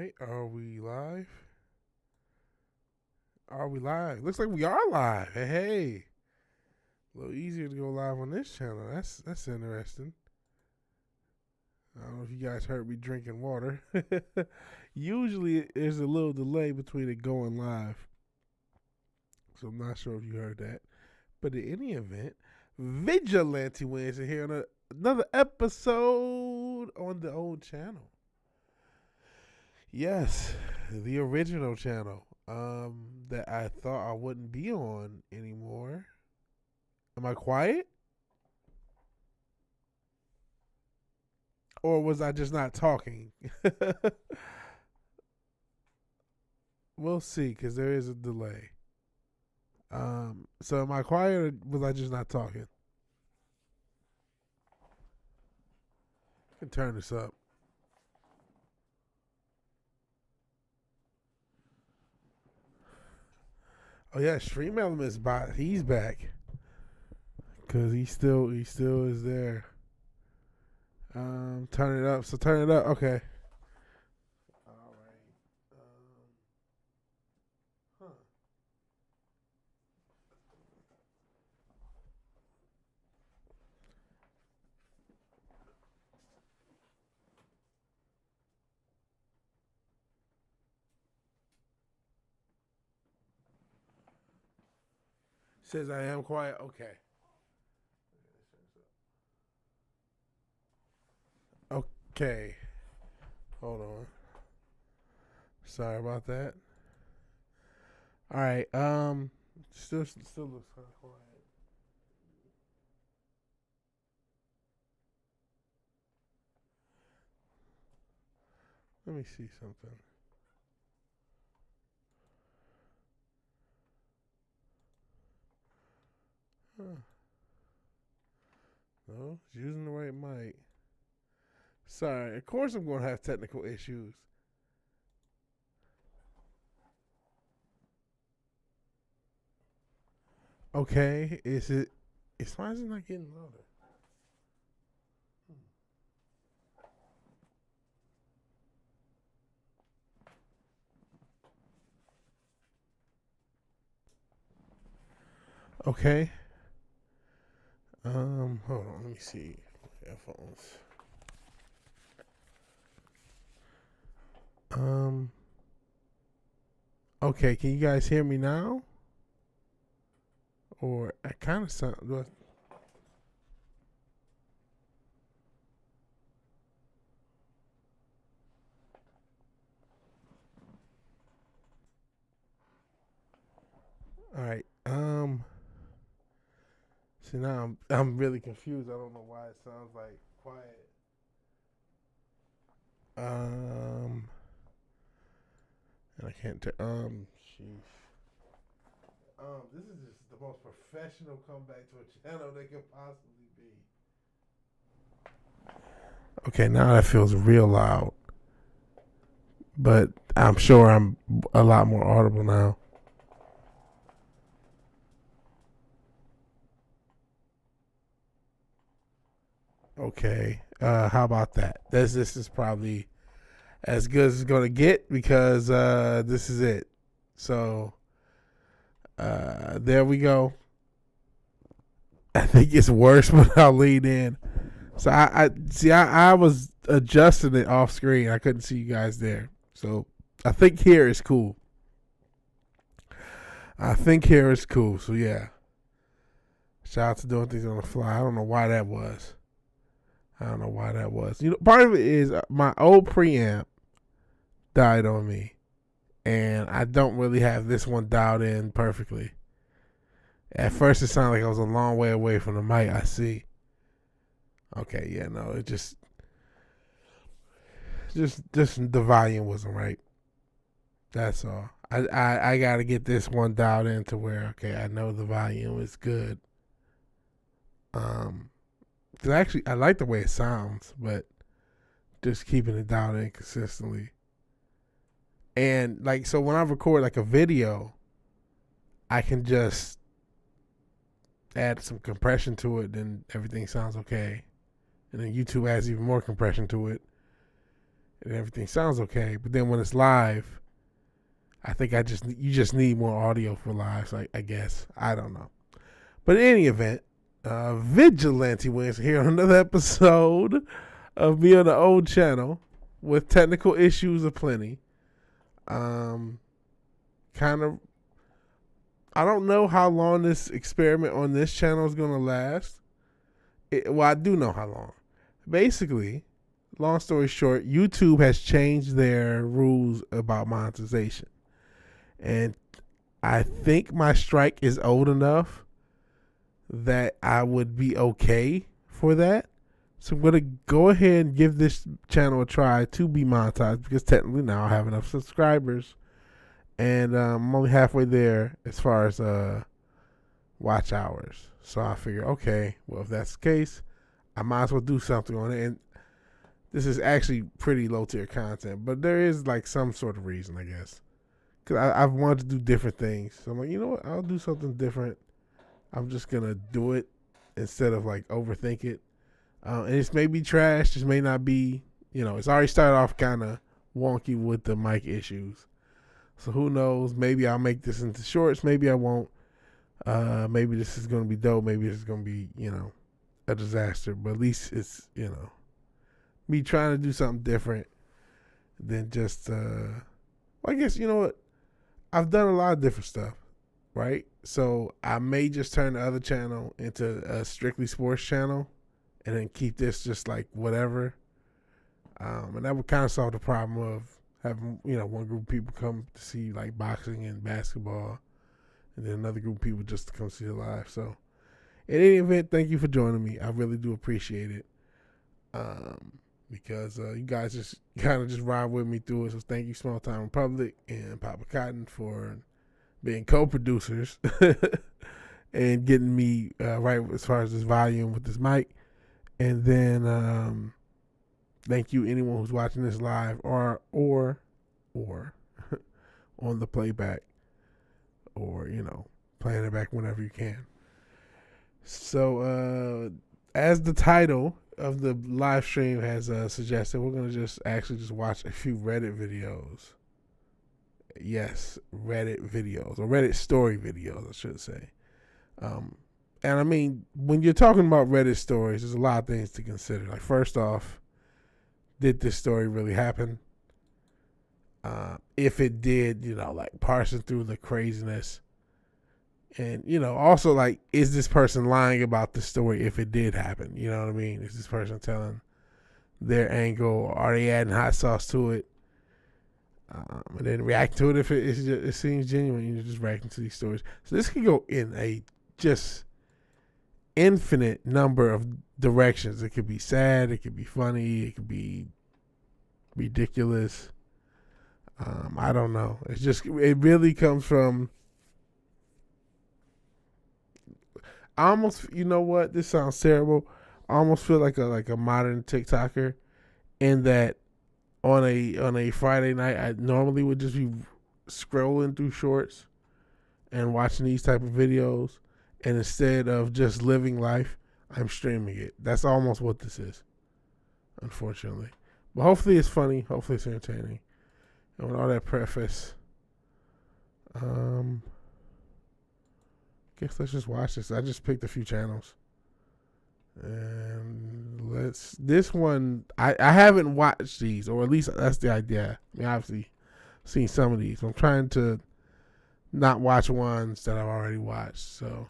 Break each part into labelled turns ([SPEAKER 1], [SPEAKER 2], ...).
[SPEAKER 1] right, are we live? Are we live? Looks like we are live. Hey, a little easier to go live on this channel. That's interesting. I don't know if you guys heard me drinking water. Usually there's a little delay between it going live, so I'm not sure if you heard that. But in any event, Vigilante Williamson here on another episode on the old channel. Yes, the original channel that I thought I wouldn't be on anymore. Am I quiet? Or was I just not talking? We'll see, because there is a delay. So am I quiet or was I just not talking? I can turn this up. Oh yeah, Stream Element's back. He's back. Cause he still is there. Turn it up. So turn it up. Okay. All right. Huh. Says I am quiet. Okay. Okay. Hold on. Sorry about that. All right. Still looks kind of quiet. Let me see something. Huh. No, it's using the right mic. Sorry. Of course I'm going to have technical issues. Okay. Is it? Why is it not getting louder? Okay. Hold on. Let me see. Headphones. Okay. Can you guys hear me now? Or I kind of sound. All right. See now I'm really confused. I don't know why it sounds like quiet. And I can't tell. Sheesh. This is just the most professional comeback to a channel they could possibly be. Okay, now that feels real loud, but I'm sure I'm a lot more audible now. Okay, how about that? This is probably as good as it's gonna get because this is it. So there we go. I think it's worse when I lean in. So I see. I was adjusting it off screen. I couldn't see you guys there. So I think here is cool. So yeah. Shout out to doing things on the fly. I don't know why that was. You know, part of it is my old preamp died on me, and I don't really have this one dialed in perfectly. At first, it sounded like I was a long way away from the mic. I see. Okay, yeah, no, it just the volume wasn't right. That's all. I got to get this one dialed in to where okay, I know the volume is good. Cause actually I like the way it sounds, but just keeping it dialed in consistently. And like so, when I record like a video, I can just add some compression to it, then everything sounds okay. And then YouTube adds even more compression to it, and everything sounds okay. But then when it's live, I think you just need more audio for live. So I guess I don't know. But in any event, Vigilante Williamson here on another episode of me on the old channel with technical issues aplenty. Kind of, I don't know how long this experiment on this channel is going to last. Well, I do know how long. Basically, long story short, YouTube has changed their rules about monetization. And I think my strike is old enough that I would be okay for that. So I'm going to go ahead and give this channel a try to be monetized, because technically now I have enough subscribers. And I'm only halfway there as far as watch hours. So I figure, okay, well, if that's the case, I might as well do something on it. And this is actually pretty low tier content, but there is like some sort of reason, I guess. Because I've wanted to do different things. So I'm like, you know what? I'll do something different. I'm just going to do it instead of like overthink it. And this may be trash. This may not be, it's already started off kind of wonky with the mic issues. So who knows? Maybe I'll make this into shorts. Maybe I won't. Maybe this is going to be dope. Maybe it's going to be, a disaster. But at least it's, me trying to do something different than just, I guess, you know what? I've done a lot of different stuff, right? So I may just turn the other channel into a strictly sports channel and then keep this just like whatever. And that would kind of solve the problem of having, one group of people come to see like boxing and basketball, and then another group of people just to come see it live. So in any event, thank you for joining me. I really do appreciate it. Because you guys just kind of just ride with me through it. So thank you, Small Time Republic and Papa Cotton, for being co-producers and getting me right as far as this volume with this mic. And then thank you anyone who's watching this live or on the playback, or playing it back whenever you can. So as the title of the live stream has suggested, we're going to just watch a few Reddit videos. Yes, Reddit videos, or Reddit story videos, I should say. And I mean, when you're talking about Reddit stories, there's a lot of things to consider. Like, first off, did this story really happen? If it did, like parsing through the craziness. And, also, like, is this person lying about the story if it did happen? You know what I mean? Is this person telling their angle, or are they adding hot sauce to it? And then react to it if it seems genuine. You're just reacting to these stories. So this can go in a just infinite number of directions. It could be sad. It could be funny. It could be ridiculous. I don't know. It really comes from... I almost, this sounds terrible. I almost feel like a modern TikToker, in that on a Friday night, I normally would just be scrolling through shorts and watching these type of videos, and instead of just living life, I'm streaming it. That's almost what this is, unfortunately. But hopefully it's funny. Hopefully it's entertaining. And with all that preface, guess let's just watch this. I just picked a few channels, and this one, I haven't watched these, or at least that's the idea. I mean, obviously seen some of these. I'm trying to not watch ones that I've already watched. So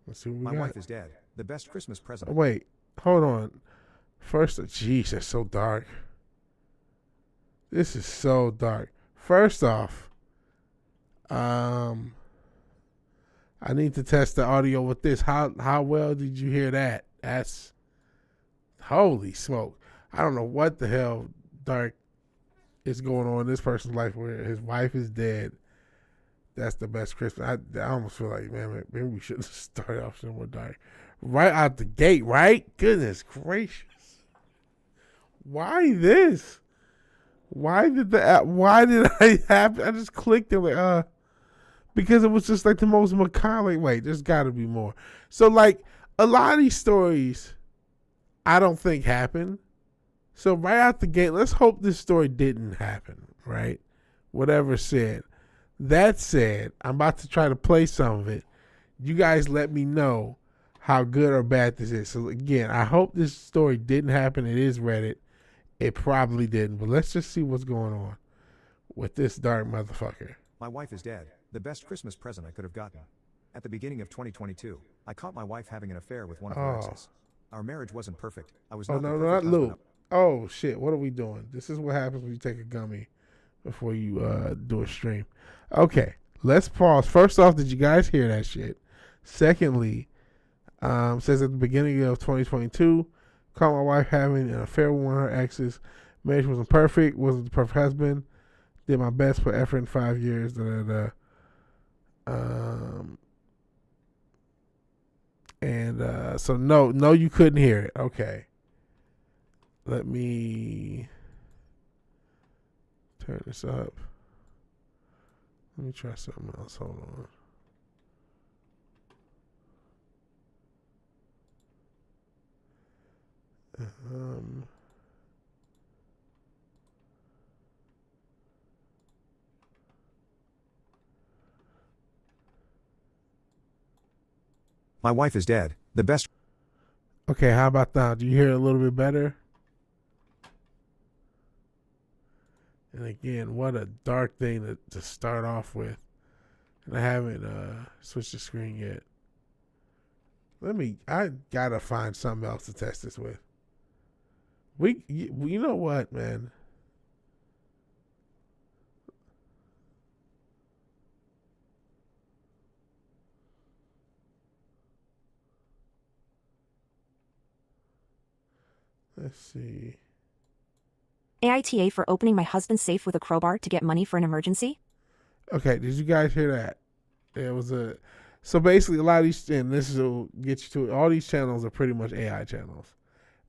[SPEAKER 1] let's see what we got.
[SPEAKER 2] My wife is dead. The best Christmas present.
[SPEAKER 1] Oh, wait, hold on. First, jeez, that's so dark. This is so dark. First off, I need to test the audio with this. How well did you hear that? That's holy smoke. I don't know what the hell dark is going on in this person's life where his wife is dead. That's the best Christmas. I almost feel like, man, maybe we should start off somewhere dark. Right out the gate, right? Goodness gracious. Why this? Why did I have? I just clicked it like, because it was just like the most macabre. Wait, there's got to be more. So like a lot of these stories, I don't think happen. So right out the gate, let's hope this story didn't happen, right? Whatever said. That said, I'm about to try to play some of it. You guys let me know how good or bad this is. So again, I hope this story didn't happen. It is Reddit. It probably didn't, but let's just see what's going on with this dark motherfucker.
[SPEAKER 2] My wife is dead. The best Christmas present I could have gotten. At the beginning of 2022, I caught my wife having an affair with one of her exes. Our marriage wasn't perfect. I was not the perfect
[SPEAKER 1] not
[SPEAKER 2] husband.
[SPEAKER 1] Lou. Oh shit! What are we doing? This is what happens when you take a gummy before you do a stream. Okay, let's pause. First off, did you guys hear that shit? Secondly, says at the beginning of 2022, caught my wife having an affair with one of her exes. Marriage wasn't perfect. Wasn't the perfect husband. Did my best, put effort in 5 years. So no, you couldn't hear it. Okay. Let me turn this up. Let me try something else. Hold on.
[SPEAKER 2] My wife is dead. The best.
[SPEAKER 1] Okay, how about now? Do you hear it a little bit better? And again, what a dark thing to start off with. And I haven't switched the screen yet. I gotta find something else to test this with. You know what, man? Let's see.
[SPEAKER 3] AITA for opening my husband's safe with a crowbar to get money for an emergency?
[SPEAKER 1] Okay, did you guys hear that? So basically a lot of these, and this will get you to it, all these channels are pretty much AI channels.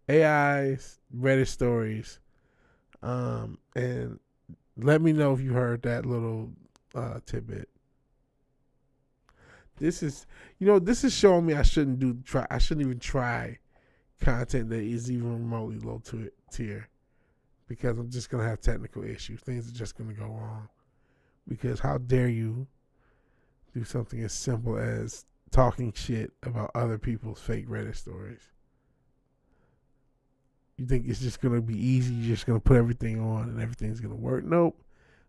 [SPEAKER 1] AIs, Reddit stories, and let me know if you heard that little tidbit. This is showing me I shouldn't even try content that is even remotely low tier. Because I'm just going to have technical issues. Things are just going to go wrong. Because how dare you do something as simple as talking shit about other people's fake Reddit stories? You think it's just going to be easy? You're just going to put everything on and everything's going to work? Nope.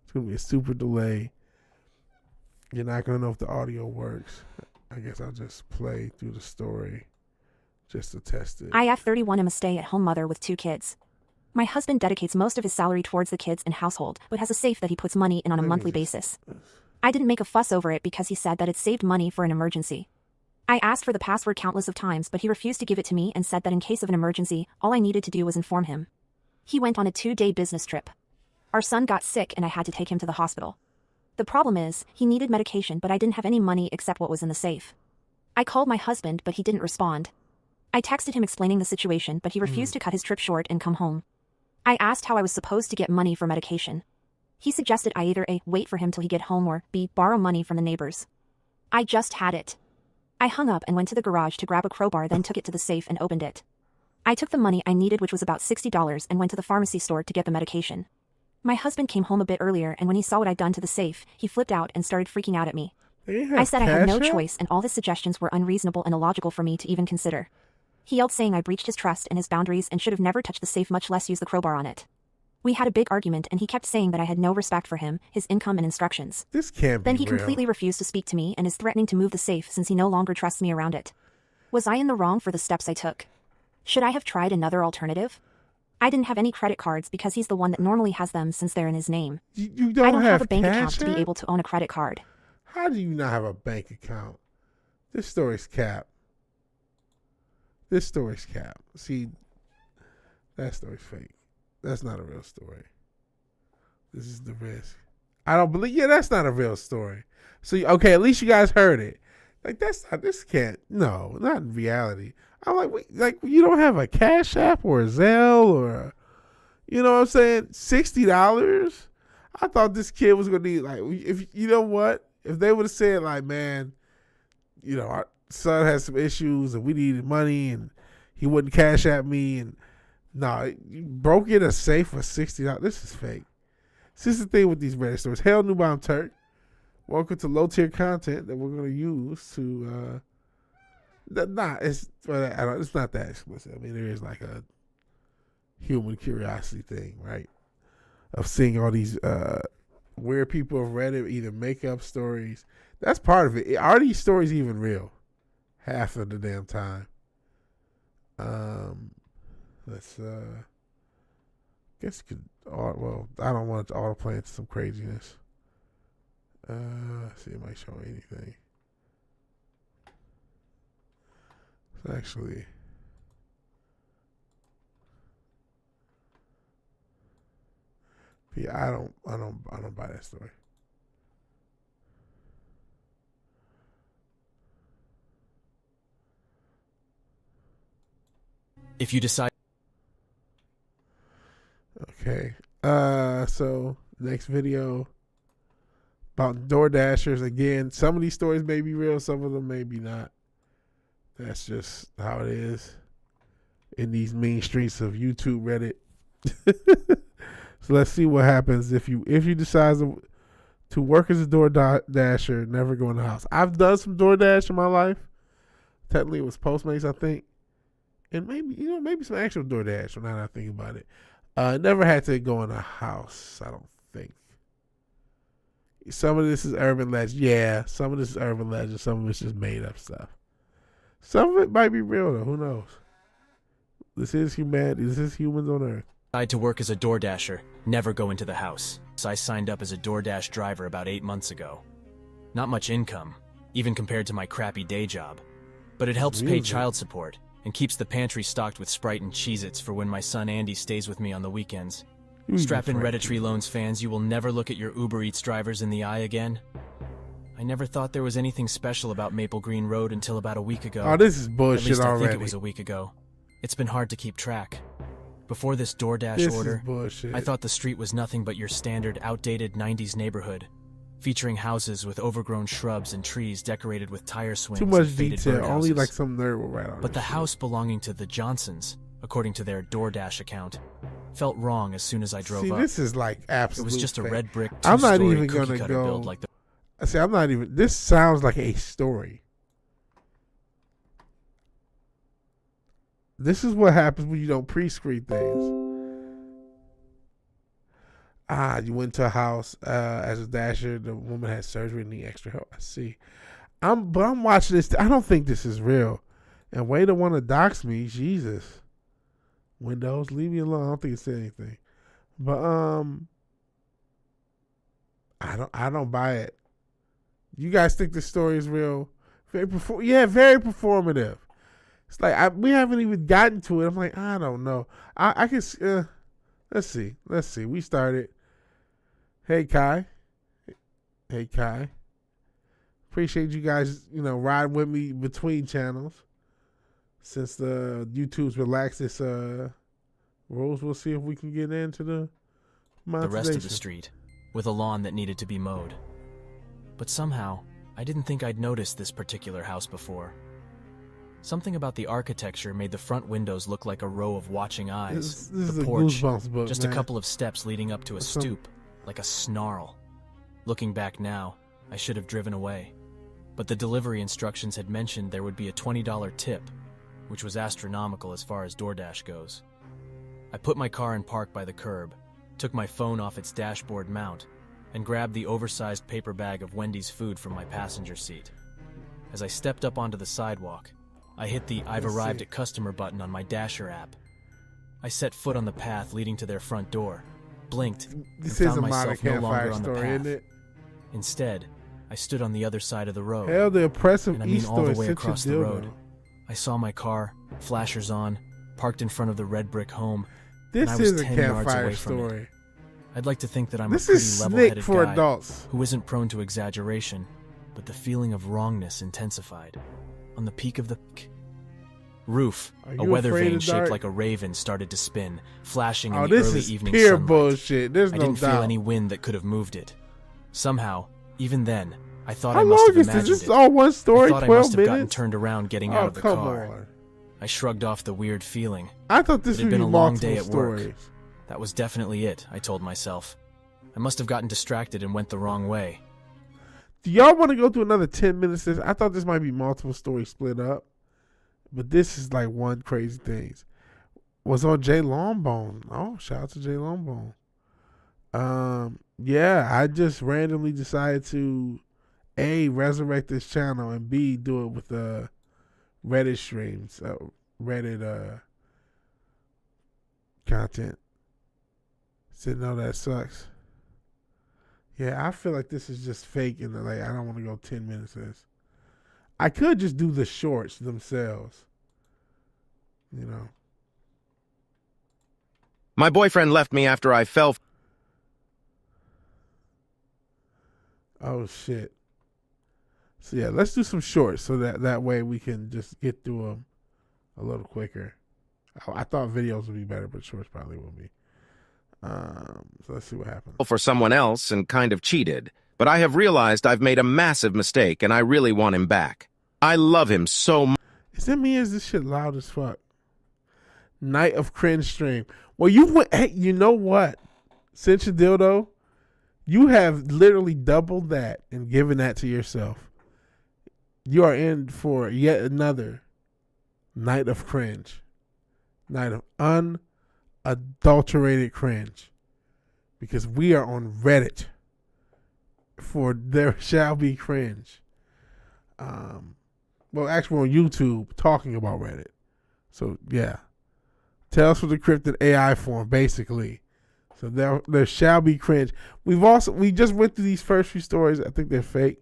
[SPEAKER 1] It's going to be a super delay. You're not going to know if the audio works. I guess I'll just play through the story just to test it.
[SPEAKER 3] IF31 am a stay-at-home mother with 2 kids. My husband dedicates most of his salary towards the kids and household, but has a safe that he puts money in on a monthly basis. I didn't make a fuss over it because he said that it saved money for an emergency. I asked for the password countless of times, but he refused to give it to me and said that in case of an emergency, all I needed to do was inform him. He went on a 2-day business trip. Our son got sick and I had to take him to the hospital. The problem is, he needed medication, but I didn't have any money except what was in the safe. I called my husband, but he didn't respond. I texted him explaining the situation, but he refused to cut his trip short and come home. I asked how I was supposed to get money for medication. He suggested I either A, wait for him till he get home, or B, borrow money from the neighbors. I just had it. I hung up and went to the garage to grab a crowbar, then took it to the safe and opened it. I took the money I needed, which was about $60, and went to the pharmacy store to get the medication. My husband came home a bit earlier, and when he saw what I'd done to the safe, he flipped out and started freaking out at me. I said I had no choice and all his suggestions were unreasonable and illogical for me to even consider. He yelled saying I breached his trust and his boundaries and should have never touched the safe, much less used the crowbar on it. We had a big argument and he kept saying that I had no respect for him, his income and instructions.
[SPEAKER 1] This can't be
[SPEAKER 3] Then he
[SPEAKER 1] real.
[SPEAKER 3] completely refused to speak to me and is threatening to move the safe since he no longer trusts me around it. Was I in the wrong for the steps I took? Should I have tried another alternative? I didn't have any credit cards because he's the one that normally has them since they're in his name.
[SPEAKER 1] You don't
[SPEAKER 3] I don't have a bank
[SPEAKER 1] cash
[SPEAKER 3] account to
[SPEAKER 1] app?
[SPEAKER 3] be able to own a credit card.
[SPEAKER 1] How do you not have a bank account? This story's cap. This story's cap. See, that story's fake. That's not a real story. This is the risk. I don't believe. Yeah, that's not a real story. So okay, at least you guys heard it. Like that's not. This can't. No, not in reality. I'm like, wait, like you don't have a Cash App or a Zelle or, you know what I'm saying? $60. I thought this kid was gonna need like if you know what if they would have said like, man, you know, our son has some issues and we needed money and he wouldn't Cash App me and No, you broke in a safe for $60. This is fake. This is the thing with these Reddit stories. Hell knew I'm Turk. Welcome to low tier content that we're gonna use to. It's not that explicit. I mean, there is like a human curiosity thing, right? Of seeing all these weird people of Reddit either make up stories. That's part of it. Are these stories even real? Half of the damn time. Let's guess you could. Well, I don't want it to autoplay into some craziness. See, it might show anything. It's actually. Yeah, I don't buy that story.
[SPEAKER 4] If you decide.
[SPEAKER 1] Okay. So next video about DoorDashers again. Some of these stories may be real, some of them maybe not. That's just how it is in these mean streets of YouTube, Reddit. So let's see what happens if you decide to work as a DoorDasher, never go in the house. I've done some DoorDash in my life. Technically, it was Postmates, I think, and maybe some actual DoorDash. Now that I think about it, never had to go in a house. I don't think. Some of this is urban legend. Yeah, some of this is urban legend. Some of it's just made up stuff. Some of it might be real though. Who knows? This is humanity. This is humans on Earth.
[SPEAKER 4] Decide to work as a DoorDasher, never go into the house. So I signed up as a DoorDash driver about 8 months ago. Not much income, even compared to my crappy day job. But it helps pay child support and keeps the pantry stocked with Sprite and Cheez-Its for when my son Andy stays with me on the weekends. Strap in Redditry Loans fans, you will never look at your Uber Eats drivers in the eye again. I never thought there was anything special about Maple Green Road until about a week ago.
[SPEAKER 1] Oh, this is bullshit
[SPEAKER 4] At least
[SPEAKER 1] already.
[SPEAKER 4] I think it was a week ago. It's been hard to keep track. Before this DoorDash order, I thought the street was nothing but your standard outdated 90s neighborhood, featuring houses with overgrown shrubs and trees decorated with tire swings.
[SPEAKER 1] Too much
[SPEAKER 4] and faded
[SPEAKER 1] detail. Only
[SPEAKER 4] birdhouses.
[SPEAKER 1] like some nerd will write on.
[SPEAKER 4] But the house belonging to the Johnsons, according to their DoorDash account, felt wrong as soon as I drove up.
[SPEAKER 1] This is like absolute.
[SPEAKER 4] It was just a
[SPEAKER 1] fake.
[SPEAKER 4] red brick
[SPEAKER 1] I'm not
[SPEAKER 4] two-story
[SPEAKER 1] even gonna
[SPEAKER 4] cookie-cutter
[SPEAKER 1] go.
[SPEAKER 4] build like the.
[SPEAKER 1] I'm not even. This sounds like a story. This is what happens when you don't pre-screen things. You went to a house as a dasher. The woman had surgery and need extra help. I see. I'm watching this. I don't think this is real. And way to want to dox me, Jesus. Windows, leave me alone. I don't think it said anything. But I don't buy it. You guys think this story is real? Very performative. It's like we haven't even gotten to it. I'm like, I don't know. I can. Let's see. We started. Hey Kai. Appreciate you guys, riding with me between channels. Since the YouTube's relaxed its rules, we'll see if we can get into the
[SPEAKER 4] rest of the street, with a lawn that needed to be mowed. But somehow, I didn't think I'd noticed this particular house before. Something about the architecture made the front windows look like a row of watching eyes.
[SPEAKER 1] This
[SPEAKER 4] the
[SPEAKER 1] is
[SPEAKER 4] porch,
[SPEAKER 1] a Goosebumps book,
[SPEAKER 4] just
[SPEAKER 1] man.
[SPEAKER 4] a couple of steps leading up to a stoop, like a snarl. Looking back now, I should have driven away. But the delivery instructions had mentioned there would be a $20 tip, which was astronomical as far as DoorDash goes. I put my car in park by the curb, took my phone off its dashboard mount, and grabbed the oversized paper bag of Wendy's food from my passenger seat. As I stepped up onto the sidewalk, I hit the I've arrived at customer button on my Dasher app. I set foot on the path leading to their front door, blinked, and found myself no longer on the path. Instead, I stood on the other side of the road.
[SPEAKER 1] Hell, the oppressive
[SPEAKER 4] and I mean
[SPEAKER 1] East
[SPEAKER 4] all the way
[SPEAKER 1] Story
[SPEAKER 4] across the road. I saw my car, flashers on, parked in front of the red brick home, and I was 10 yards away from it. I'd like to think that I'm a pretty level-headed guy who isn't prone to exaggeration, but the feeling of wrongness intensified. On the peak of the roof, a weather vane shaped like a raven started to spin, flashing in the early evening sunlight.
[SPEAKER 1] Bullshit. There's no doubt.
[SPEAKER 4] I didn't feel any wind that could have moved it. Somehow, even then, I thought I must have imagined it.
[SPEAKER 1] This is all one story,
[SPEAKER 4] I thought I must have gotten turned around getting out of the car. I shrugged off the weird feeling.
[SPEAKER 1] I thought this
[SPEAKER 4] It
[SPEAKER 1] would
[SPEAKER 4] had
[SPEAKER 1] be
[SPEAKER 4] been a long
[SPEAKER 1] multiple
[SPEAKER 4] day at
[SPEAKER 1] stories.
[SPEAKER 4] work. That was definitely it, I told myself. I must have gotten distracted and went the wrong way.
[SPEAKER 1] Do y'all want to go through another 10 minutes? I thought this might be multiple stories split up. But this is like one crazy thing. Was on Jay Longbone. Oh, shout out to Jay Longbone. Yeah, I just randomly decided to A, resurrect this channel, and B, do it with Reddit streams, Reddit content. Said no, that sucks. Yeah, I feel like this is just fake, and like I don't want to go 10 minutes of this. I could just do the shorts themselves, you know.
[SPEAKER 5] My boyfriend left me after I fell.
[SPEAKER 1] Oh shit. So yeah, let's do some shorts so that way we can just get through them a little quicker. I thought videos would be better, but shorts probably will be. So let's see what happens.
[SPEAKER 5] For someone else and kind of cheated, but I have realized I've made a massive mistake and I really want him back. I love him so much.
[SPEAKER 1] Is it me? Is this shit loud as fuck? Night of Cringe stream. Well, you went. Hey, you know what? Cinch a dildo. You have literally doubled that and given that to yourself. You are in for yet another night of cringe. Night of unadulterated cringe. Because we are on Reddit for There Shall Be Cringe. Well, actually, we're on YouTube talking about Reddit. So, yeah. Tales from the Cryptid AI form, basically. So there shall be cringe. We just went through these first few stories. I think they're fake.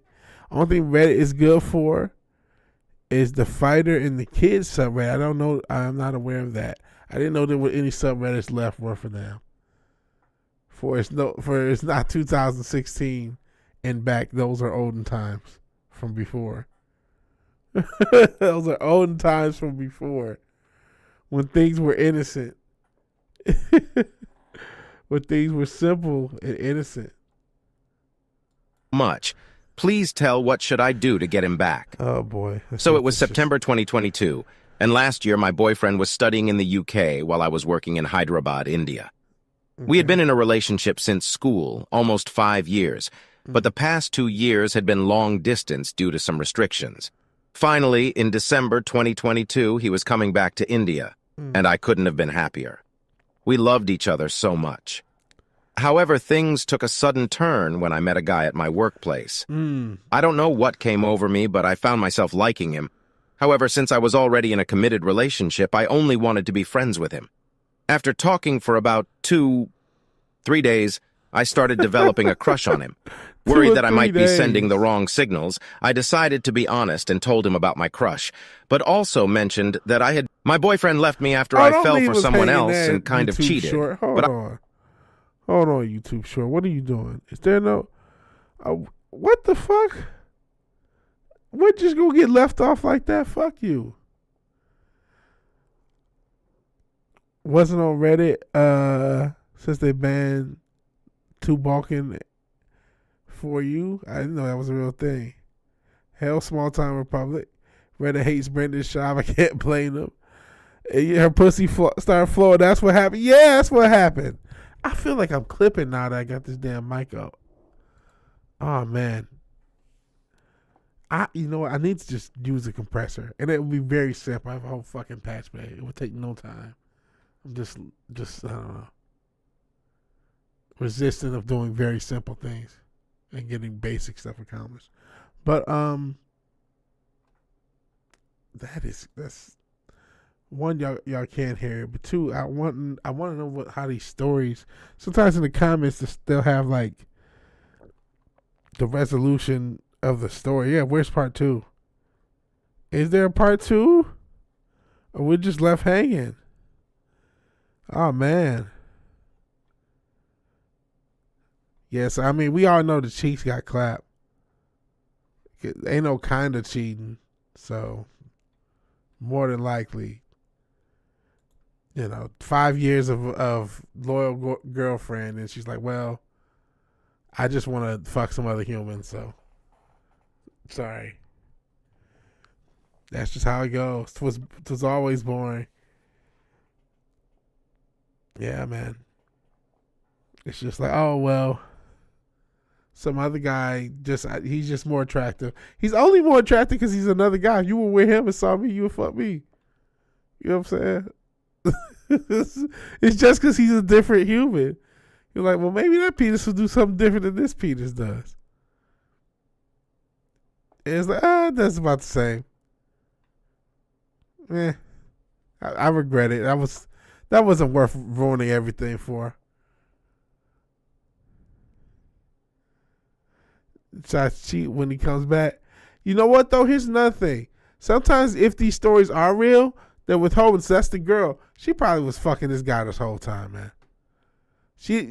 [SPEAKER 1] Only thing Reddit is good for is the fighter and the kids subreddit. I don't know. I'm not aware of that. I didn't know there were any subreddits left worth a damn. For it's not 2016 and back. Those are olden times from before. Those are olden times from before, when things were innocent. When things were simple and innocent.
[SPEAKER 5] Much. Please tell what should I do to get him back.
[SPEAKER 1] Oh boy.
[SPEAKER 5] So it was September 2022, and last year my boyfriend was studying in the UK while I was working in Hyderabad, India. Okay. We had been in a relationship since school, almost 5 years, but the past 2 years had been long distance due to some restrictions. Finally, in December 2022, he was coming back to India, and I couldn't have been happier. We loved each other so much. However, things took a sudden turn when I met a guy at my workplace. I don't know what came over me, but I found myself liking him. However, since I was already in a committed relationship, I only wanted to be friends with him. After talking for about 2-3 days, I started developing a crush on him. Worried that I might be sending the wrong signals, I decided to be honest and told him about my crush, but also mentioned that my boyfriend left me after I fell for someone else and kind of cheated.
[SPEAKER 1] Hold on, YouTube Short. What are you doing? Is there no... what the fuck? We're just going to get left off like that? Fuck you. Wasn't on Reddit since they banned Two Balkan for you. I didn't know that was a real thing. Hell, Small Time Republic. Reddit hates Brendan Schaub. I can't blame them. Her pussy started flowing. That's what happened. Yeah, that's what happened. I feel like I'm clipping now that I got this damn mic up. Oh man. You know what? I need to just use a compressor, and it would be very simple. I have a whole fucking patch bay. It would take no time. I'm just I don't know, resistant of doing very simple things and getting basic stuff accomplished. But that's one, y'all can't hear it, but two, I want to know how these stories. Sometimes in the comments they'll have like the resolution of the story. Yeah, where's part 2? Is there a part 2? Or we're just left hanging? Oh man. Yes, I mean we all know the cheeks got clapped. Ain't no kind of cheating, so more than likely. 5 years of loyal girlfriend, and she's like, well, I just want to fuck some other humans, so sorry. That's just how it goes. It was always boring. Yeah, man. It's just like, oh, well, some other guy, he's just more attractive. He's only more attractive because he's another guy. If you were with him and saw me, you would fuck me. You know what I'm saying? It's just because he's a different human. You're like, well, maybe that penis will do something different than this penis does. And it's like, that's about the same. I regret it. That wasn't worth ruining everything for. Tries to cheat when he comes back. You know what though? Here's another thing. Sometimes if these stories are real, they're withholding. So that's the girl. She probably was fucking this guy this whole time, man.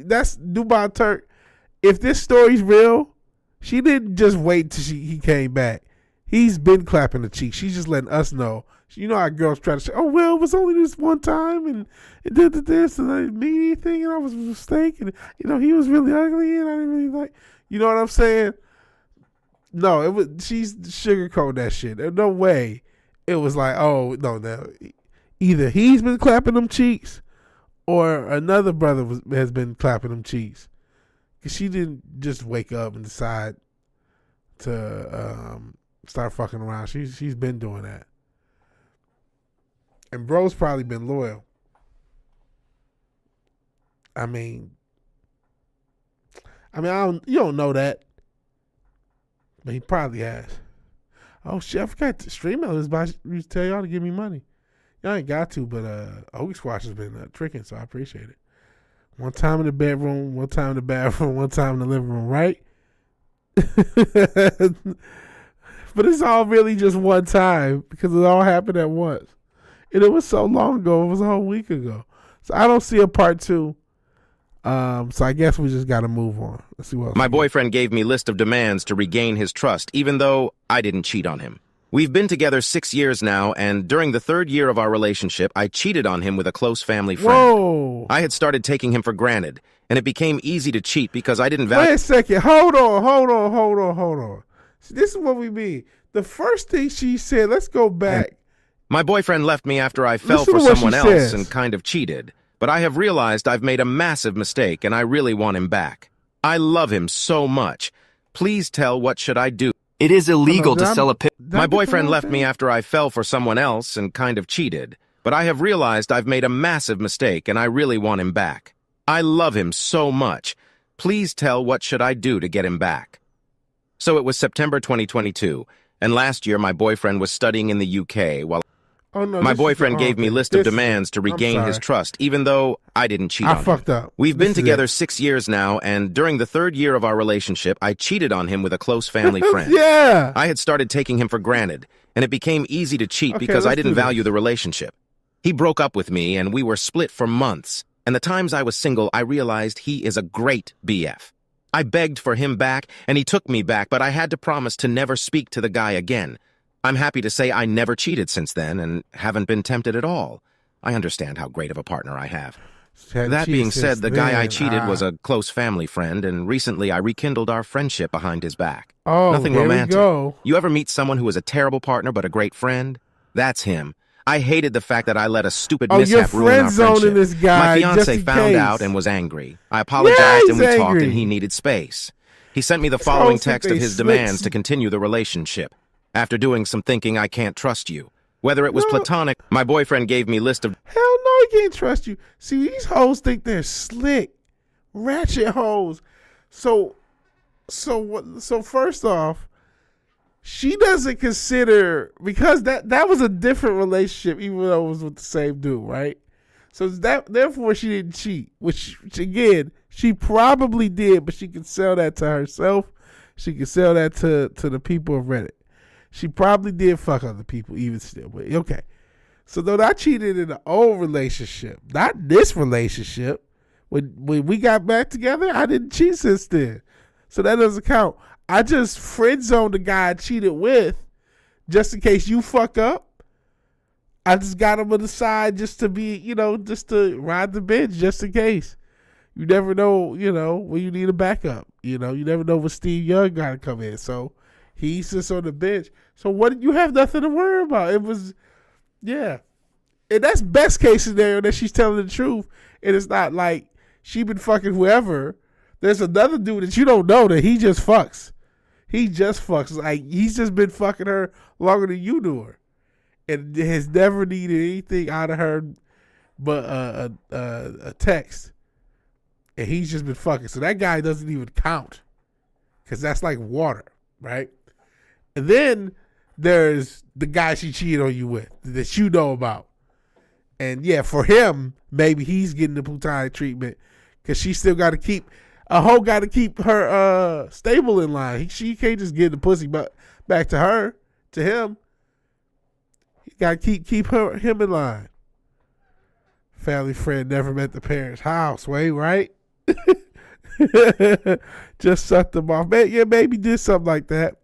[SPEAKER 1] That's Dubai Turk. If this story's real, she didn't just wait till he came back. He's been clapping the cheek. She's just letting us know. You know how girls try to say, oh, well, it was only this one time and it did this and I didn't mean anything and I was mistaken. You know, he was really ugly and I didn't really like, you know what I'm saying? No, she's sugarcoating that shit. There's no way it was like, oh, no. Either he's been clapping them cheeks or another brother has been clapping them cheeks. Because she didn't just wake up and decide to start fucking around. She's been doing that. And bro's probably been loyal. I mean, you don't know that. But he probably has. Oh shit, I forgot to stream this, but I used to tell y'all to give me money. Y'all ain't got to, but Oak Squash has been tricking, so I appreciate it. One time in the bedroom, one time in the bathroom, one time in the living room, right? But it's all really just one time because it all happened at once. And it was so long ago, it was a whole week ago. So I don't see a part 2. So I guess we just got to move on. Let's see what else.
[SPEAKER 5] My boyfriend gave me list of demands to regain his trust, even though I didn't cheat on him. We've been together 6 years now, and during the 3rd year of our relationship, I cheated on him with a close family friend.
[SPEAKER 1] Whoa.
[SPEAKER 5] I had started taking him for granted, and it became easy to cheat because I didn't value—
[SPEAKER 1] Wait a second. Hold on. See, this is what we mean. The first thing she said, let's go back.
[SPEAKER 5] My boyfriend left me after I fell for someone else and kind of cheated. But I have realized I've made a massive mistake and I really want him back. I love him so much. Please tell what should I do? It is illegal to sell a picture. My boyfriend left me after I fell for someone else and kind of cheated. But I have realized I've made a massive mistake and I really want him back. I love him so much. Please tell what should I do to get him back? So it was September 2022, and last year my boyfriend was studying in the UK while— my boyfriend gave me list of demands to regain his trust, even though I didn't cheat on him. I fucked up. We've been together 6 years now, and during the 3rd year of our relationship, I cheated on him with a close family friend.
[SPEAKER 1] Yeah.
[SPEAKER 5] I had started taking him for granted, and it became easy to cheat because I didn't value the relationship. He broke up with me, and we were split for months. And the times I was single, I realized he is a great BF. I begged for him back, and he took me back, but I had to promise to never speak to the guy again. I'm happy to say I never cheated since then and haven't been tempted at all. I understand how great of a partner I have. That being said, the guy I cheated was a close family friend, and recently I rekindled our friendship behind his back.
[SPEAKER 1] Oh,
[SPEAKER 5] nothing
[SPEAKER 1] here
[SPEAKER 5] romantic.
[SPEAKER 1] We go.
[SPEAKER 5] You ever meet someone who is a terrible partner but a great friend? That's him. I hated the fact that I let a stupid mishap ruin our friendship.
[SPEAKER 1] This guy,
[SPEAKER 5] my fiancé found out and was angry. I apologized and we talked, and he needed space. He sent me the following text of his demands to continue the relationship. After doing some thinking, I can't trust you. Whether it was platonic, my boyfriend gave me list of—
[SPEAKER 1] Hell no, he can't trust you. See, these hoes think they're slick. Ratchet hoes. So first off, she doesn't consider, because that was a different relationship, even though it was with the same dude, right? So therefore she didn't cheat, which again, she probably did, but she could sell that to herself. She could sell that to the people of Reddit. She probably did fuck other people even still. But okay. So though I cheated in the old relationship, not this relationship. When we got back together, I didn't cheat since then. So that doesn't count. I just friend zoned the guy I cheated with just in case you fuck up. I just got him on the side just to be, just to ride the bench just in case. You never know, when you need a backup. You never know when Steve Young got to come in. So He sits on the bench. So what? You have nothing to worry about. It was, yeah. And that's best case scenario that she's telling the truth. And it's not like she been fucking whoever. There's another dude that you don't know that he just fucks. He just fucks. Like, he's just been fucking her longer than you knew her. And has never needed anything out of her but a text. And he's just been fucking. So that guy doesn't even count. Because that's like water, right? And then there's the guy she cheated on you with that you know about. And yeah, for him, maybe he's getting the platonic treatment because she still got to keep, a hoe got to keep her stable in line. She can't just give the pussy back to her, to him. He got to keep him in line. Family friend never met the parents' house, Wait, right? Just sucked them off. Yeah, maybe did something like that.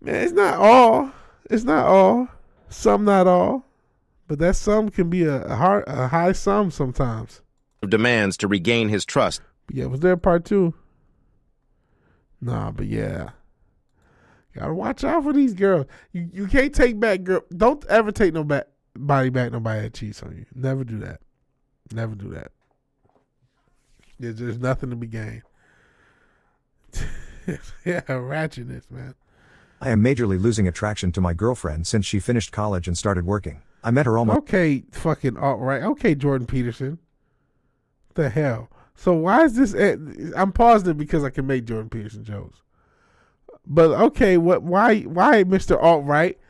[SPEAKER 1] Man, it's not all. It's not all. Some, not all. But that sum can be a high sum sometimes.
[SPEAKER 5] Demands to regain his trust.
[SPEAKER 1] Yeah, was there a part 2? Nah, but yeah. Gotta watch out for these girls. You can't take back girl. Don't ever take nobody back nobody that cheats on you. Never do that. Never do that. There's nothing to be gained. Yeah, ratchetness, man.
[SPEAKER 2] I am majorly losing attraction to my girlfriend since she finished college and started working. I met her almost...
[SPEAKER 1] Okay, fucking alt-right. Okay, Jordan Peterson. The hell? So why is this... I'm pausing it because I can make Jordan Peterson jokes. But okay, why Mr. Alt-right?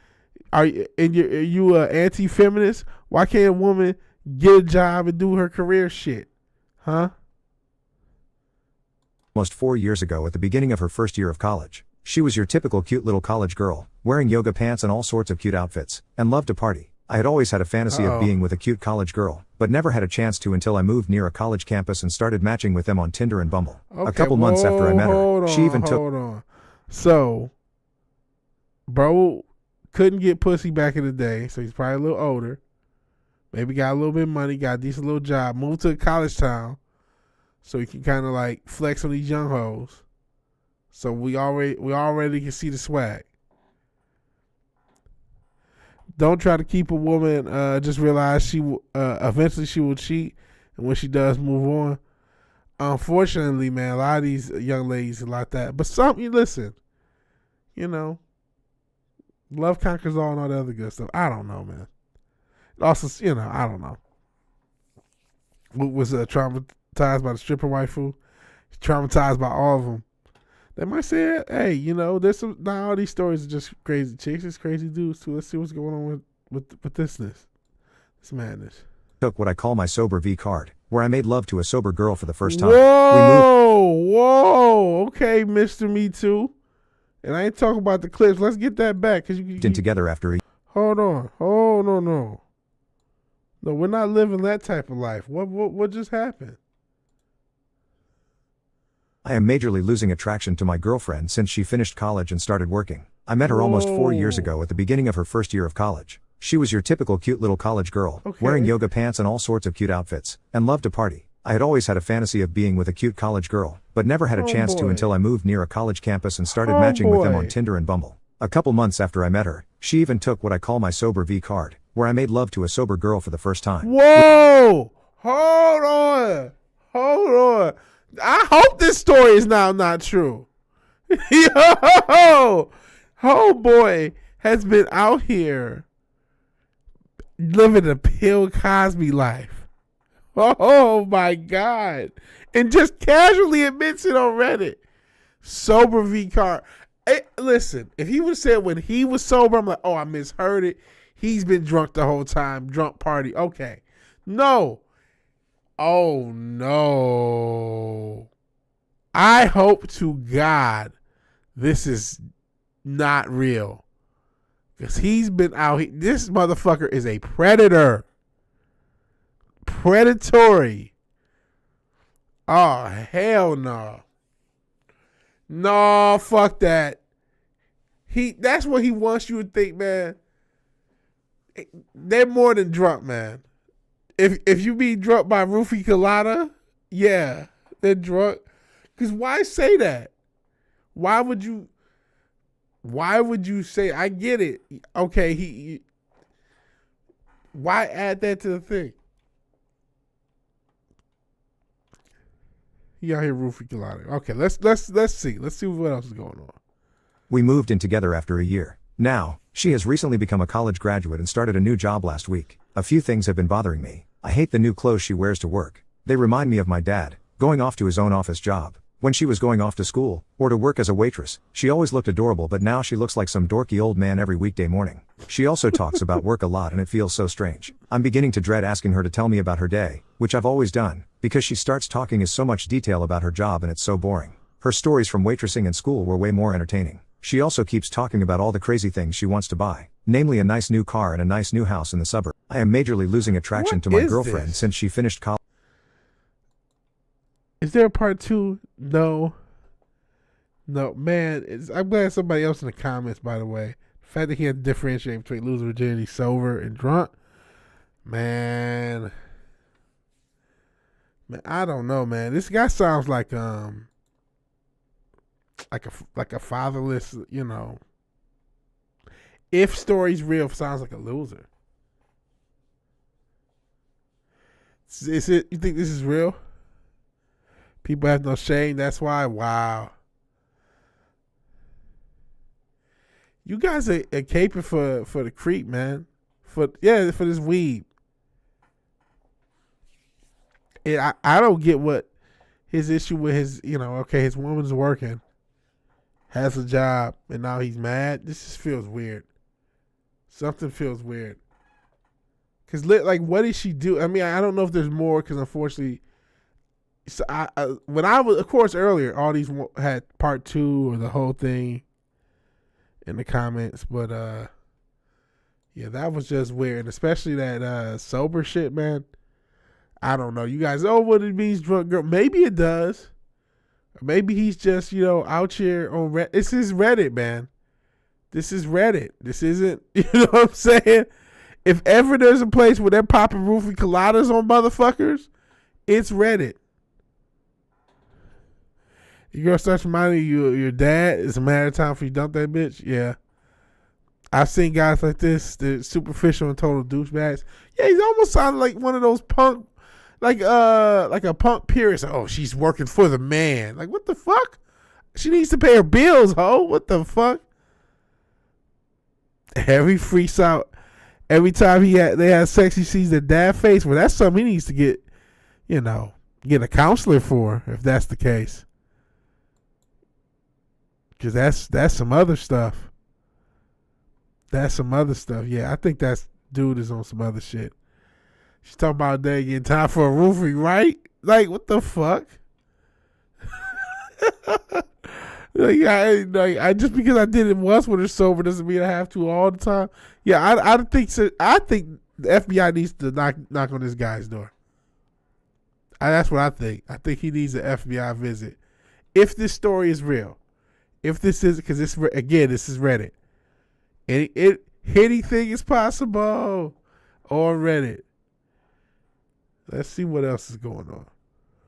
[SPEAKER 1] Are you an anti-feminist? Why can't a woman get a job and do her career shit? Huh?
[SPEAKER 2] Almost 4 years ago at the beginning of her first year of college. She was your typical cute little college girl, wearing yoga pants and all sorts of cute outfits, and loved to party. I had always had a fantasy of being with a cute college girl, but never had a chance to until I moved near a college campus and started matching with them on Tinder and Bumble.
[SPEAKER 1] Okay,
[SPEAKER 2] a couple months after I met her, she even took...
[SPEAKER 1] Hold on. So, bro couldn't get pussy back in the day, so he's probably a little older. Maybe got a little bit of money, got a decent little job, moved to a college town, so he can kind of like flex on these young hoes. So we already can see the swag. Don't try to keep a woman. Just realize she eventually she will cheat, and when she does, move on. Unfortunately, man, a lot of these young ladies are like that. But listen, love conquers all and all the other good stuff. I don't know, man. Also, I don't know. Was traumatized by the stripper waifu? Traumatized by all of them. They might say, hey, there's some, not all these stories are just crazy chicks, it's crazy dudes too. Let's see what's going on with this madness.
[SPEAKER 2] Took what I call my sober V card, where I made love to a sober girl for the first time.
[SPEAKER 1] Whoa, okay, Mr. Me Too. And I ain't talking about the clips. Let's get that back. Cause you
[SPEAKER 2] together after
[SPEAKER 1] Hold on. Oh, no. No, we're not living that type of life. What just happened?
[SPEAKER 2] I am majorly losing attraction to my girlfriend since she finished college and started working. I met her almost 4 years ago at the beginning of her first year of college. She was your typical cute little college girl, wearing yoga pants and all sorts of cute outfits, and loved to party. I had always had a fantasy of being with a cute college girl, but never had a chance to until I moved near a college campus and started matching with them on Tinder and Bumble. A couple months after I met her, she even took what I call my sober V card, where I made love to a sober girl for the first time.
[SPEAKER 1] Whoa! Hold on. I hope this story is now not true. Yo! Homeboy has been out here living a Bill Cosby life. Oh my God. And just casually admits it on Reddit. Sober V card. Hey, listen, if he would have said when he was sober, I'm like, I misheard it. He's been drunk the whole time. Drunk party. Okay. No. Oh, no. I hope to God this is not real. Because he's been out here. This motherfucker is a predator. Predatory. Oh, hell no. No, fuck that. That's what he wants you to think, man. They're more than drunk, man. If you be drunk by Rufy Colada, yeah, they're drunk. Because why say that? Why would you? Why would you say, I get it. Okay, why add that to the thing? He out here roofing Kalani. Okay, let's see. Let's see what else is going on.
[SPEAKER 2] We moved in together after a year. Now, she has recently become a college graduate and started a new job last week. A few things have been bothering me. I hate the new clothes she wears to work. They remind me of my dad, going off to his own office job. When she was going off to school, or to work as a waitress, she always looked adorable, but now she looks like some dorky old man every weekday morning. She also talks about work a lot and it feels so strange. I'm beginning to dread asking her to tell me about her day, which I've always done, because she starts talking in so much detail about her job and it's so boring. Her stories from waitressing and school were way more entertaining. She also keeps talking about all the crazy things she wants to buy, namely a nice new car and a nice new house in the suburb. I am majorly losing attraction to my girlfriend since she finished college.
[SPEAKER 1] Is there a part 2? No, man. I'm glad somebody else in the comments, by the way. The fact that he had to differentiate between losing virginity sober and drunk. Man, I don't know, man. This guy sounds like a fatherless, if story's real, sounds like a loser. Is it? You think this is real? People have no shame. That's why. Wow. You guys are caping for the creep, man. For this weed. And I don't get what his issue with his, his woman's working, has a job, and now he's mad. This just feels weird. Something feels weird. Because, what did she do? I mean, I don't know if there's more, because unfortunately, so when I was, of course, earlier, all these had part 2 or the whole thing in the comments, but yeah, that was just weird, and especially that sober shit, man. I don't know. You guys, what it means, drunk girl. Maybe it does. Or maybe he's just, out here on Reddit. This is Reddit, man. This is Reddit. This isn't, you know what I'm saying? If ever there's a place where they're popping roofie coladas on motherfuckers, it's Reddit. Your girl starts reminding you your dad. It's a matter of time for you dump that bitch. Yeah. I've seen guys like this, they're superficial and total douchebags. Yeah, he's almost sounding like one of those punk, like a punk purist. Oh, she's working for the man. Like, what the fuck? She needs to pay her bills, ho. What the fuck? Every freaks out. Every time they have sex, he sees their dad face. Well, that's something he needs to get a counselor for, if that's the case. Because that's some other stuff. That's some other stuff. Yeah, I think dude is on some other shit. She's talking about they getting time for a roofing, right? Like, what the fuck? I just because I did it once when it's sober doesn't mean I have to all the time. Yeah, I think so. I think the FBI needs to knock on this guy's door. That's what I think. I think he needs an FBI visit. If this story is real. If this is, because this is Reddit. Anything is possible on Reddit. Let's see what else is going on.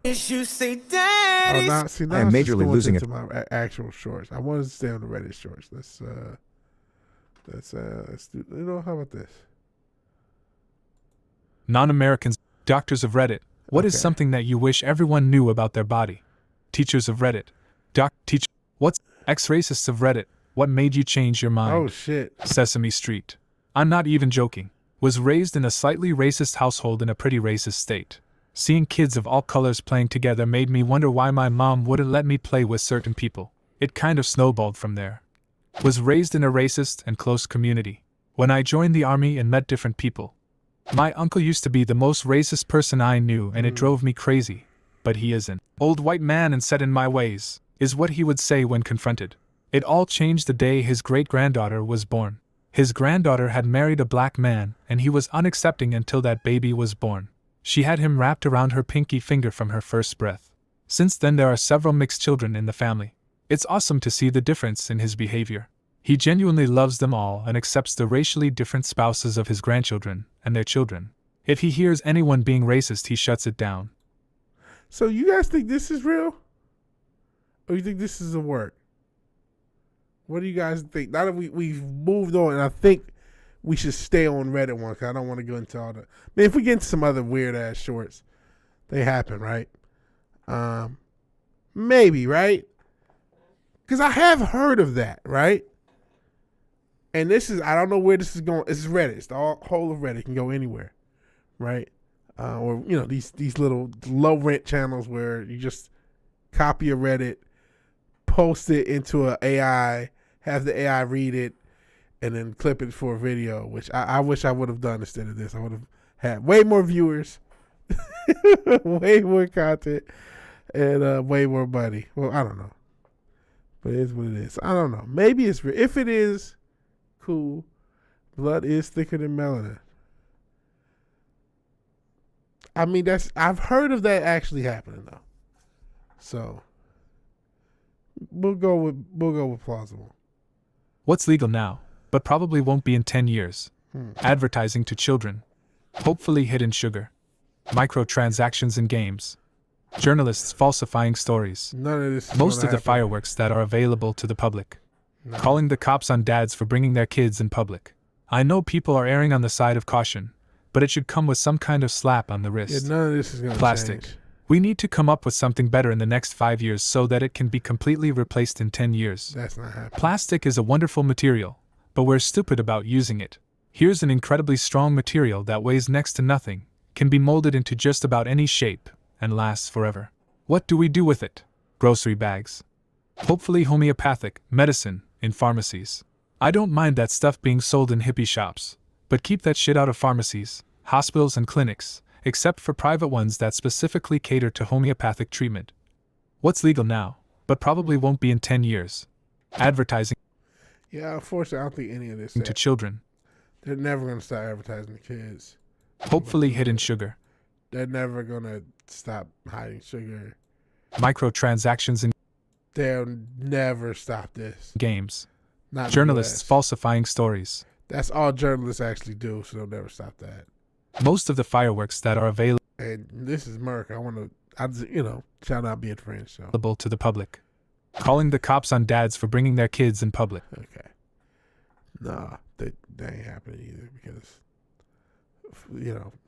[SPEAKER 6] You say, Daddy.
[SPEAKER 2] I am majorly losing it
[SPEAKER 1] to my actual shorts. I wanted to stay on the Reddit shorts. Let's do. How about this?
[SPEAKER 7] Non-Americans, doctors of Reddit. What is something that you wish everyone knew about their body? Teachers of Reddit. What's ex-racists of Reddit? What made you change your mind?
[SPEAKER 1] Oh, shit.
[SPEAKER 7] Sesame Street. I'm not even joking. Was raised in a slightly racist household in a pretty racist state. Seeing kids of all colors playing together made me wonder why my mom wouldn't let me play with certain people. It kind of snowballed from there. Was raised in a racist and close community. When I joined the army and met different people. My uncle used to be the most racist person I knew and it drove me crazy. But he isn't. Old white man and set in my ways, is what he would say when confronted. It all changed the day his great-granddaughter was born. His granddaughter had married a black man and he was unaccepting until that baby was born. She had him wrapped around her pinky finger from her first breath. Since then there are several mixed children in the family. It's awesome to see the difference in his behavior. He genuinely loves them all and accepts the racially different spouses of his grandchildren and their children. If he hears anyone being racist, he shuts it down.
[SPEAKER 1] So you guys think this is real? Or you think this is a work? What do you guys think? Now that we've moved on, and I think we should stay on Reddit one, because I don't want to go into all the... I mean, if we get into some other weird-ass shorts, they happen, right? Maybe, right? Because I have heard of that, right? And this is... I don't know where this is going. It's Reddit. It's the whole of Reddit. It can go anywhere, right? Or, you know, these little low-rent channels where you just copy a Reddit, post it into an AI, have the AI read it, and then clip it for a video, which I wish I would have done instead of this. I would have had way more viewers, way more content, and way more money. Well, I don't know. But it is what it is. I don't know. Maybe it's real. If it is, cool. Blood is thicker than melanin. I mean, I've heard of that actually happening though. So we'll go with plausible.
[SPEAKER 7] What's legal now, but probably won't be in 10 years? Advertising to children. Hopefully hidden sugar. Microtransactions in games. Journalists falsifying stories.
[SPEAKER 1] None of this is
[SPEAKER 7] Most of the
[SPEAKER 1] happen.
[SPEAKER 7] fireworks that are available to the public.
[SPEAKER 1] No.
[SPEAKER 7] Calling the cops on dads for bringing their kids in public. I know people are erring on the side of caution, but it should come with some kind of slap on the wrist.
[SPEAKER 1] Yeah, none of this is going to
[SPEAKER 7] Plastic.
[SPEAKER 1] change.
[SPEAKER 7] We need to come up with something better in the next 5 years so that it can be completely replaced in 10 years.
[SPEAKER 1] That's not happening.
[SPEAKER 7] Plastic is a wonderful material, but we're stupid about using it. Here's an incredibly strong material that weighs next to nothing, can be molded into just about any shape, and lasts forever. What do we do with it? Grocery bags. Hopefully homeopathic medicine in pharmacies. I don't mind that stuff being sold in hippie shops, but keep that shit out of pharmacies, hospitals and clinics, except for private ones that specifically cater to homeopathic treatment. What's legal now, but probably won't be in 10 years? Advertising
[SPEAKER 1] Yeah, unfortunately, I don't think any of this.
[SPEAKER 7] to children.
[SPEAKER 1] They're never going to stop advertising to kids.
[SPEAKER 7] Hopefully hidden sugar.
[SPEAKER 1] They're never going to stop hiding sugar.
[SPEAKER 7] Microtransactions in
[SPEAKER 1] They'll never stop this.
[SPEAKER 7] games.
[SPEAKER 1] Not in the
[SPEAKER 7] Journalists
[SPEAKER 1] US.
[SPEAKER 7] falsifying stories.
[SPEAKER 1] That's all journalists actually do, so they'll never stop that.
[SPEAKER 7] Most of the fireworks that are available
[SPEAKER 1] And this is Merc. Shout out being friends. So
[SPEAKER 7] to the public. Calling the cops on dads for bringing their kids in public.
[SPEAKER 1] okay, nah, that ain't happening either because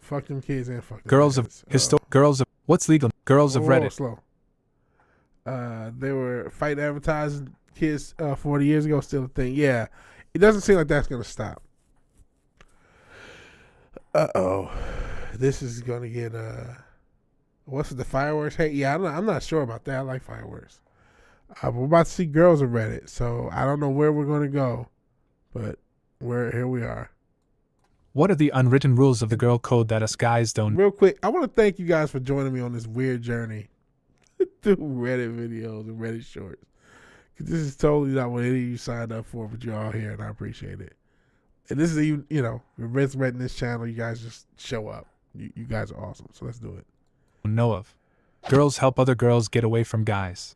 [SPEAKER 1] fuck them kids and fuck them
[SPEAKER 7] Girls of
[SPEAKER 1] dads.
[SPEAKER 7] girls of what's legal? Girls of
[SPEAKER 1] Whoa,
[SPEAKER 7] Reddit.
[SPEAKER 1] Slow. They were fight advertising kids 40 years ago. Still a thing. Yeah, it doesn't seem like that's gonna stop. This is gonna get what's the fireworks? Hey, yeah, I'm not sure about that. I like fireworks. We're about to see girls of Reddit, so I don't know where we're gonna go, but here we are.
[SPEAKER 7] What are the unwritten rules of the girl code that us guys don't?
[SPEAKER 1] Real quick, I want to thank you guys for joining me on this weird journey through Reddit videos and Reddit shorts. 'Cause this is totally not what any of you signed up for, but you're all here, and I appreciate it. And this is even, we're resurrecting this channel. You guys just show up. You guys are awesome, so let's do it.
[SPEAKER 7] Know of. Girls help other girls get away from guys.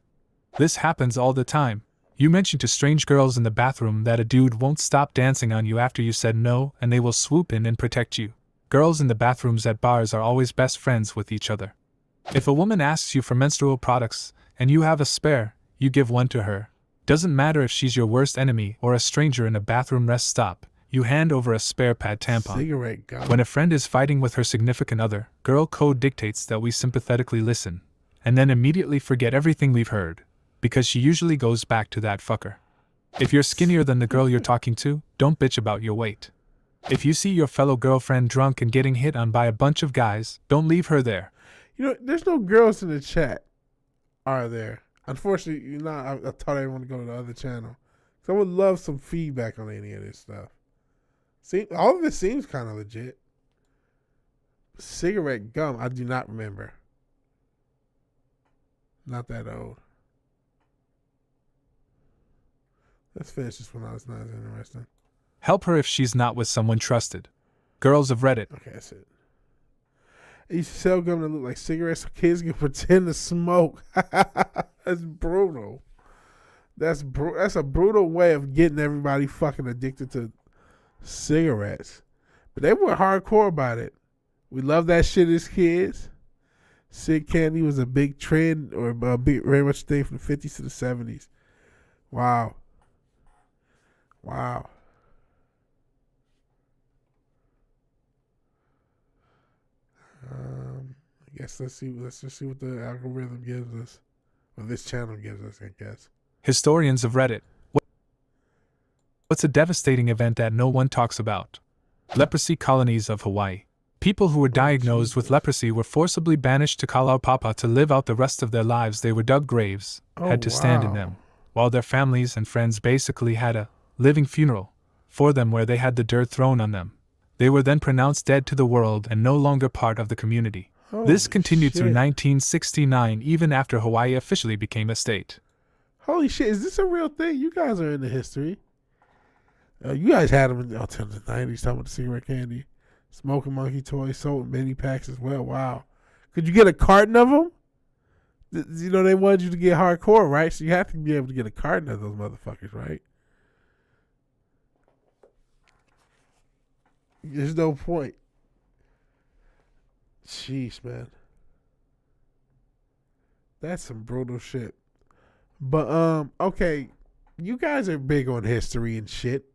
[SPEAKER 7] This happens all the time. You mention to strange girls in the bathroom that a dude won't stop dancing on you after you said no, and they will swoop in and protect you. Girls in the bathrooms at bars are always best friends with each other. If a woman asks you for menstrual products, and you have a spare, you give one to her. Doesn't matter if she's your worst enemy or a stranger in a bathroom rest stop, you hand over a spare pad tampon.
[SPEAKER 1] Cigarette gum.
[SPEAKER 7] When a friend is fighting with her significant other, girl code dictates that we sympathetically listen, and then immediately forget everything we've heard, because she usually goes back to that fucker. If you're skinnier than the girl you're talking to, don't bitch about your weight. If you see your fellow girlfriend drunk and getting hit on by a bunch of guys, don't leave her there.
[SPEAKER 1] There's no girls in the chat, are there? Unfortunately, I thought everyone would go to the other channel. So I would love some feedback on any of this stuff. See, all of it seems kind of legit. Cigarette gum, I do not remember. Not that old. Let's finish this one. It's not as interesting.
[SPEAKER 7] Help her if she's not with someone trusted. Girls of Reddit.
[SPEAKER 1] Okay, that's it. They used to sell gum that look like cigarettes so kids can pretend to smoke. That's brutal. That's a brutal way of getting everybody fucking addicted to cigarettes. But they were hardcore about it. We loved that shit as kids. Cig candy was a big trend, or very much a thing from the 50s to the 70s. Wow. Wow. I guess let's just see what the algorithm gives us, or this channel gives us, I guess.
[SPEAKER 7] Historians of Reddit. What's a devastating event that no one talks about? Leprosy colonies of Hawaii. People who were diagnosed with leprosy were forcibly banished to Kalaupapa to live out the rest of their lives. They were dug graves, had to stand in them, while their families and friends basically had a living funeral for them where they had the dirt thrown on them. They were then pronounced dead to the world and no longer part of the community. This continued through 1969, even after Hawaii officially became a state.
[SPEAKER 1] Holy shit, is this a real thing? You guys are into history. You guys had them in the 90s, talking about the cigarette candy. Smoking monkey toys sold in mini packs as well. Wow. Could you get a carton of them? You know, they wanted you to get hardcore, right? So you have to be able to get a carton of those motherfuckers, right? There's no point. Jeez, man. That's some brutal shit. But, okay. You guys are big on history and shit.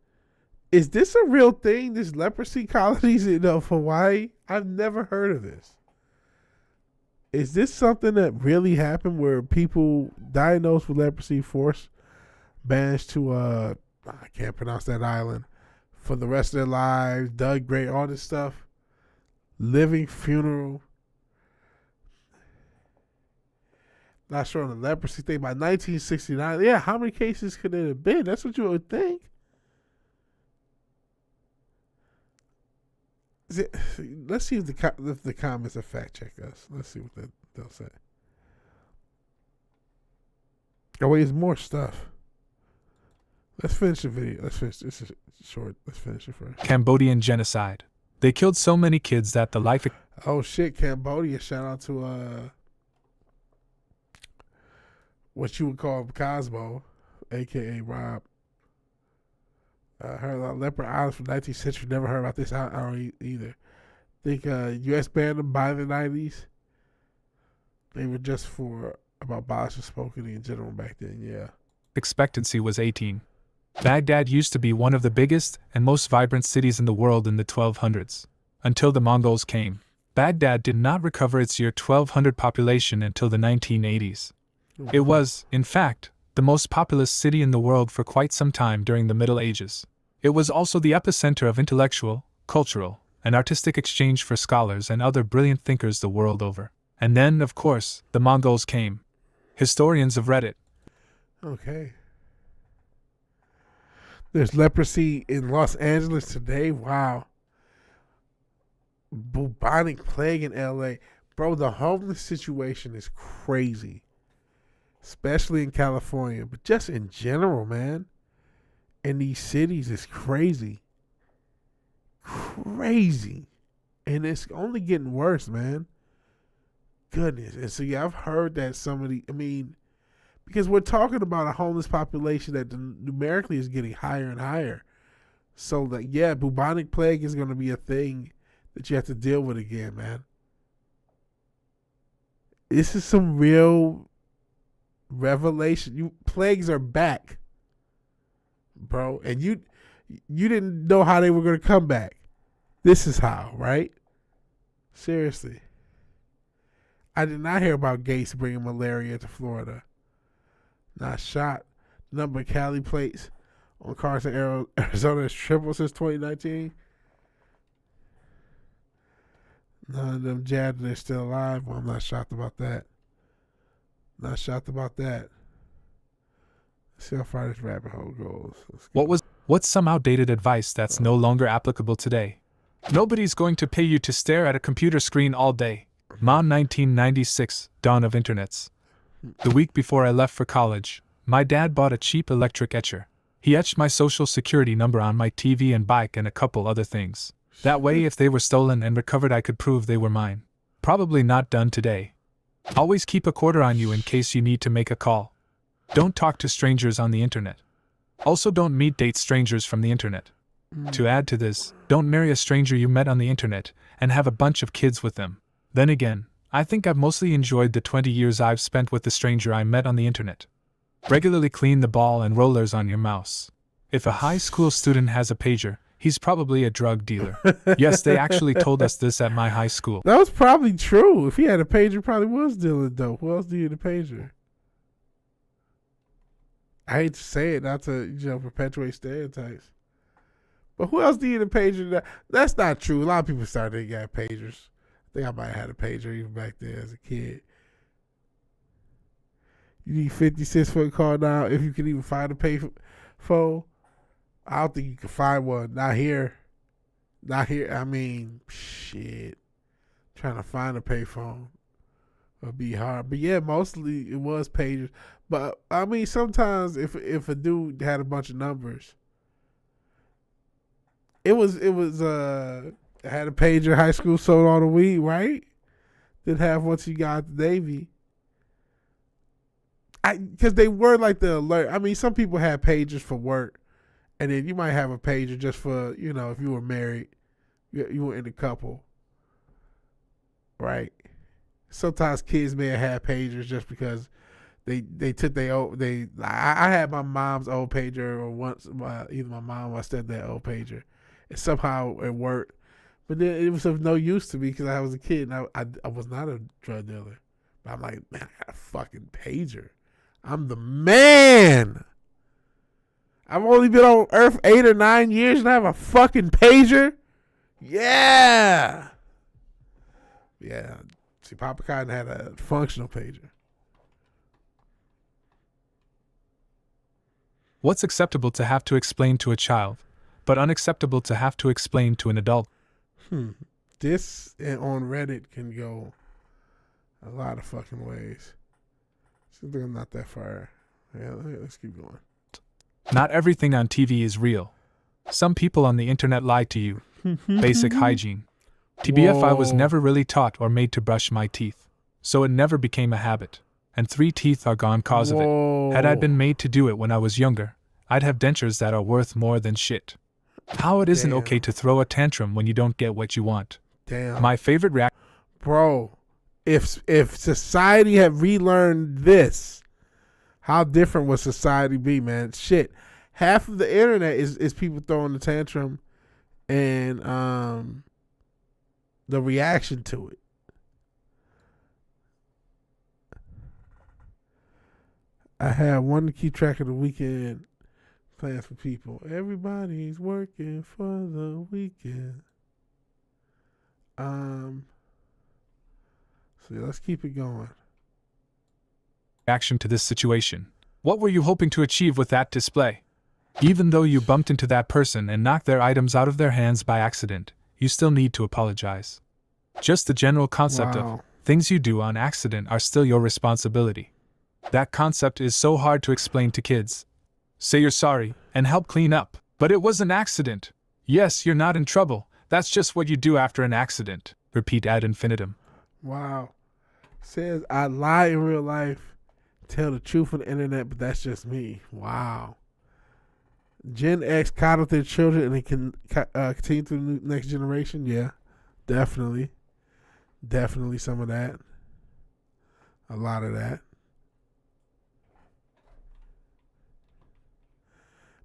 [SPEAKER 1] Is this a real thing? This leprosy colonies in Hawaii? I've never heard of this. Is this something that really happened where people diagnosed with leprosy forced banished to I can't pronounce that island for the rest of their lives, dug grave, all this stuff, living funeral? Not sure on the leprosy thing. By 1969, yeah, how many cases could it have been? That's what you would think. Let's see if the comments will fact check us. Let's see what they'll say. Oh wait, there's more stuff. Let's finish the video. Let's finish. This is short. Let's finish it first.
[SPEAKER 7] Cambodian genocide. They killed so many kids that the life...
[SPEAKER 1] Oh shit, Cambodia. Shout out to what you would call Cosmo, a.k.a. Rob. Heard about leper islands from the 19th century. Never heard about this. I don't either. Think U.S. banned them by the 90s. They were just for about abolishing smoking in general back then, yeah.
[SPEAKER 7] Expectancy was 18. Baghdad used to be one of the biggest and most vibrant cities in the world in the 1200s. Until the Mongols came. Baghdad did not recover its year 1200 population until the 1980s. It was, in fact, the most populous city in the world for quite some time during the Middle Ages. It was also the epicenter of intellectual, cultural, and artistic exchange for scholars and other brilliant thinkers the world over. And then, of course, the Mongols came. Historians of Reddit.
[SPEAKER 1] Okay. There's leprosy in Los Angeles today. Wow. Bubonic plague in LA. Bro, the homeless situation is crazy. Especially in California. But just in general, man. In these cities, it's crazy. Crazy. And it's only getting worse, man. Goodness. And so, yeah, I've heard that because we're talking about a homeless population that numerically is getting higher and higher. So, yeah, bubonic plague is going to be a thing that you have to deal with again, man. This is some real revelation. Plagues are back, bro. And you didn't know how they were going to come back. This is how, right? Seriously. I did not hear about Gates bringing malaria to Florida. Not shot. Number of Cali plates on cars in Arizona has tripled since 2019. None of them jabbed and they're still alive. Well, I'm not shocked about that. Not shocked about that. Let's see how far this rabbit hole goes.
[SPEAKER 7] What's some outdated advice that's no longer applicable today? Nobody's going to pay you to stare at a computer screen all day. Mom, 1996, dawn of internets. The week before I left for college, my dad bought a cheap electric etcher. He etched my social security number on my TV and bike and a couple other things. That way, if they were stolen and recovered, I could prove they were mine. Probably not done today. Always keep a quarter on you in case you need to make a call. Don't talk to strangers on the internet. Also, don't date strangers from the internet. To add to this, don't marry a stranger you met on the internet and have a bunch of kids with them. Then again, I think I've mostly enjoyed the 20 years I've spent with the stranger I met on the internet. Regularly clean the ball and rollers on your mouse. If a high school student has a pager, he's probably a drug dealer. Yes, they actually told us this at my high school.
[SPEAKER 1] That was probably true. If he had a pager, he probably was dealing dope. Who else needed a pager? I hate to say it, not to perpetuate stereotypes. But who else needed a pager? That's not true. A lot of people started to get pagers. I think I might have had a pager even back there as a kid. You need 56 for a car now if you can even find a payphone. I don't think you can find one. Not here. Not here. I mean, shit. Trying to find a payphone would be hard. But yeah, mostly it was pagers. But I mean, sometimes if a dude had a bunch of numbers, it was had a pager, high school, sold all the weed, right? Didn't have once you got the Navy. Because they were like the alert. I mean, some people had pagers for work, and then you might have a pager just for, if you were married, you were in a couple, right? Sometimes kids may have had pagers just because they took their old. I had my mom's old pager, or once either my mom or my stepdad old pager, and somehow it worked. But then it was of no use to me because I was a kid and I was not a drug dealer. But I'm like, man, I got a fucking pager. I'm the man. I've only been on Earth 8 or 9 years and I have a fucking pager. Yeah. Yeah. See, Papa Cotton had a functional pager.
[SPEAKER 7] What's acceptable to have to explain to a child, but unacceptable to have to explain to an adult?
[SPEAKER 1] This on Reddit can go a lot of fucking ways. I think I'm not that far. Yeah, let's keep going.
[SPEAKER 7] Not everything on TV is real. Some people on the internet lie to you. Basic hygiene. TBF, I was never really taught or made to brush my teeth, so it never became a habit. And 3 teeth are gone cause of it. Had I been made to do it when I was younger, I'd have dentures that are worth more than shit. How it isn't okay to throw a tantrum when you don't get what you want.
[SPEAKER 1] Damn.
[SPEAKER 7] My favorite reaction.
[SPEAKER 1] Bro, if society had relearned this, how different would society be, man? Shit. Half of the internet is people throwing the tantrum and the reaction to it. I had one to keep track of the weekend plans for people. Everybody's working for the weekend. So let's keep it going.
[SPEAKER 7] Reaction to this situation. What were you hoping to achieve with that display? Even though you bumped into that person and knocked their items out of their hands by accident, you still need to apologize. Just the general concept of things you do on accident are still your responsibility. That concept is so hard to explain to kids. Say you're sorry and help clean up, but it was an accident. Yes, you're not in trouble. That's just what you do after an accident. Repeat ad infinitum.
[SPEAKER 1] Wow. Says, I lie in real life, tell the truth on the internet, but that's just me. Wow. Gen X coddled their children and they can continue to the next generation. Yeah, definitely. Definitely some of that. A lot of that.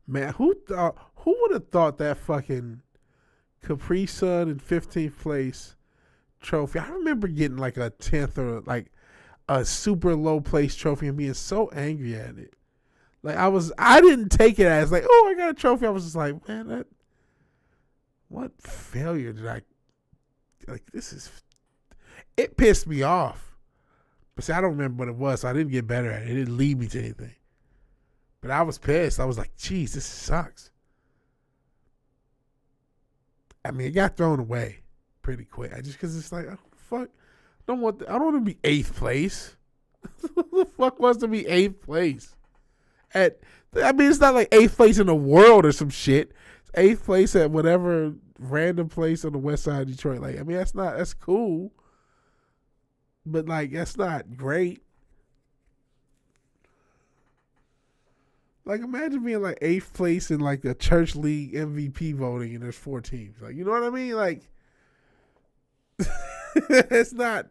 [SPEAKER 1] Man, who would have thought that fucking Capri Sun in 15th place trophy? I remember getting like a 10th or like a super low place trophy and being so angry at it. Like I didn't take it as like, oh, I got a trophy. I was just like, man, what failure did I, like, it pissed me off. But see, I don't remember what it was, so I didn't get better at it. It didn't lead me to anything. But I was pissed. I was like, geez, this sucks. I mean, it got thrown away pretty quick. Because it's like, oh, fuck. I don't want to be 8th place. Who the fuck wants to be 8th place? I mean, it's not like 8th place in the world or some shit. It's 8th place at whatever random place on the west side of Detroit. Like, I mean, that's cool. But, like, that's not great. Like, imagine being like 8th place in like a church league MVP voting and there's 4 teams. Like, you know what I mean? Like, it's not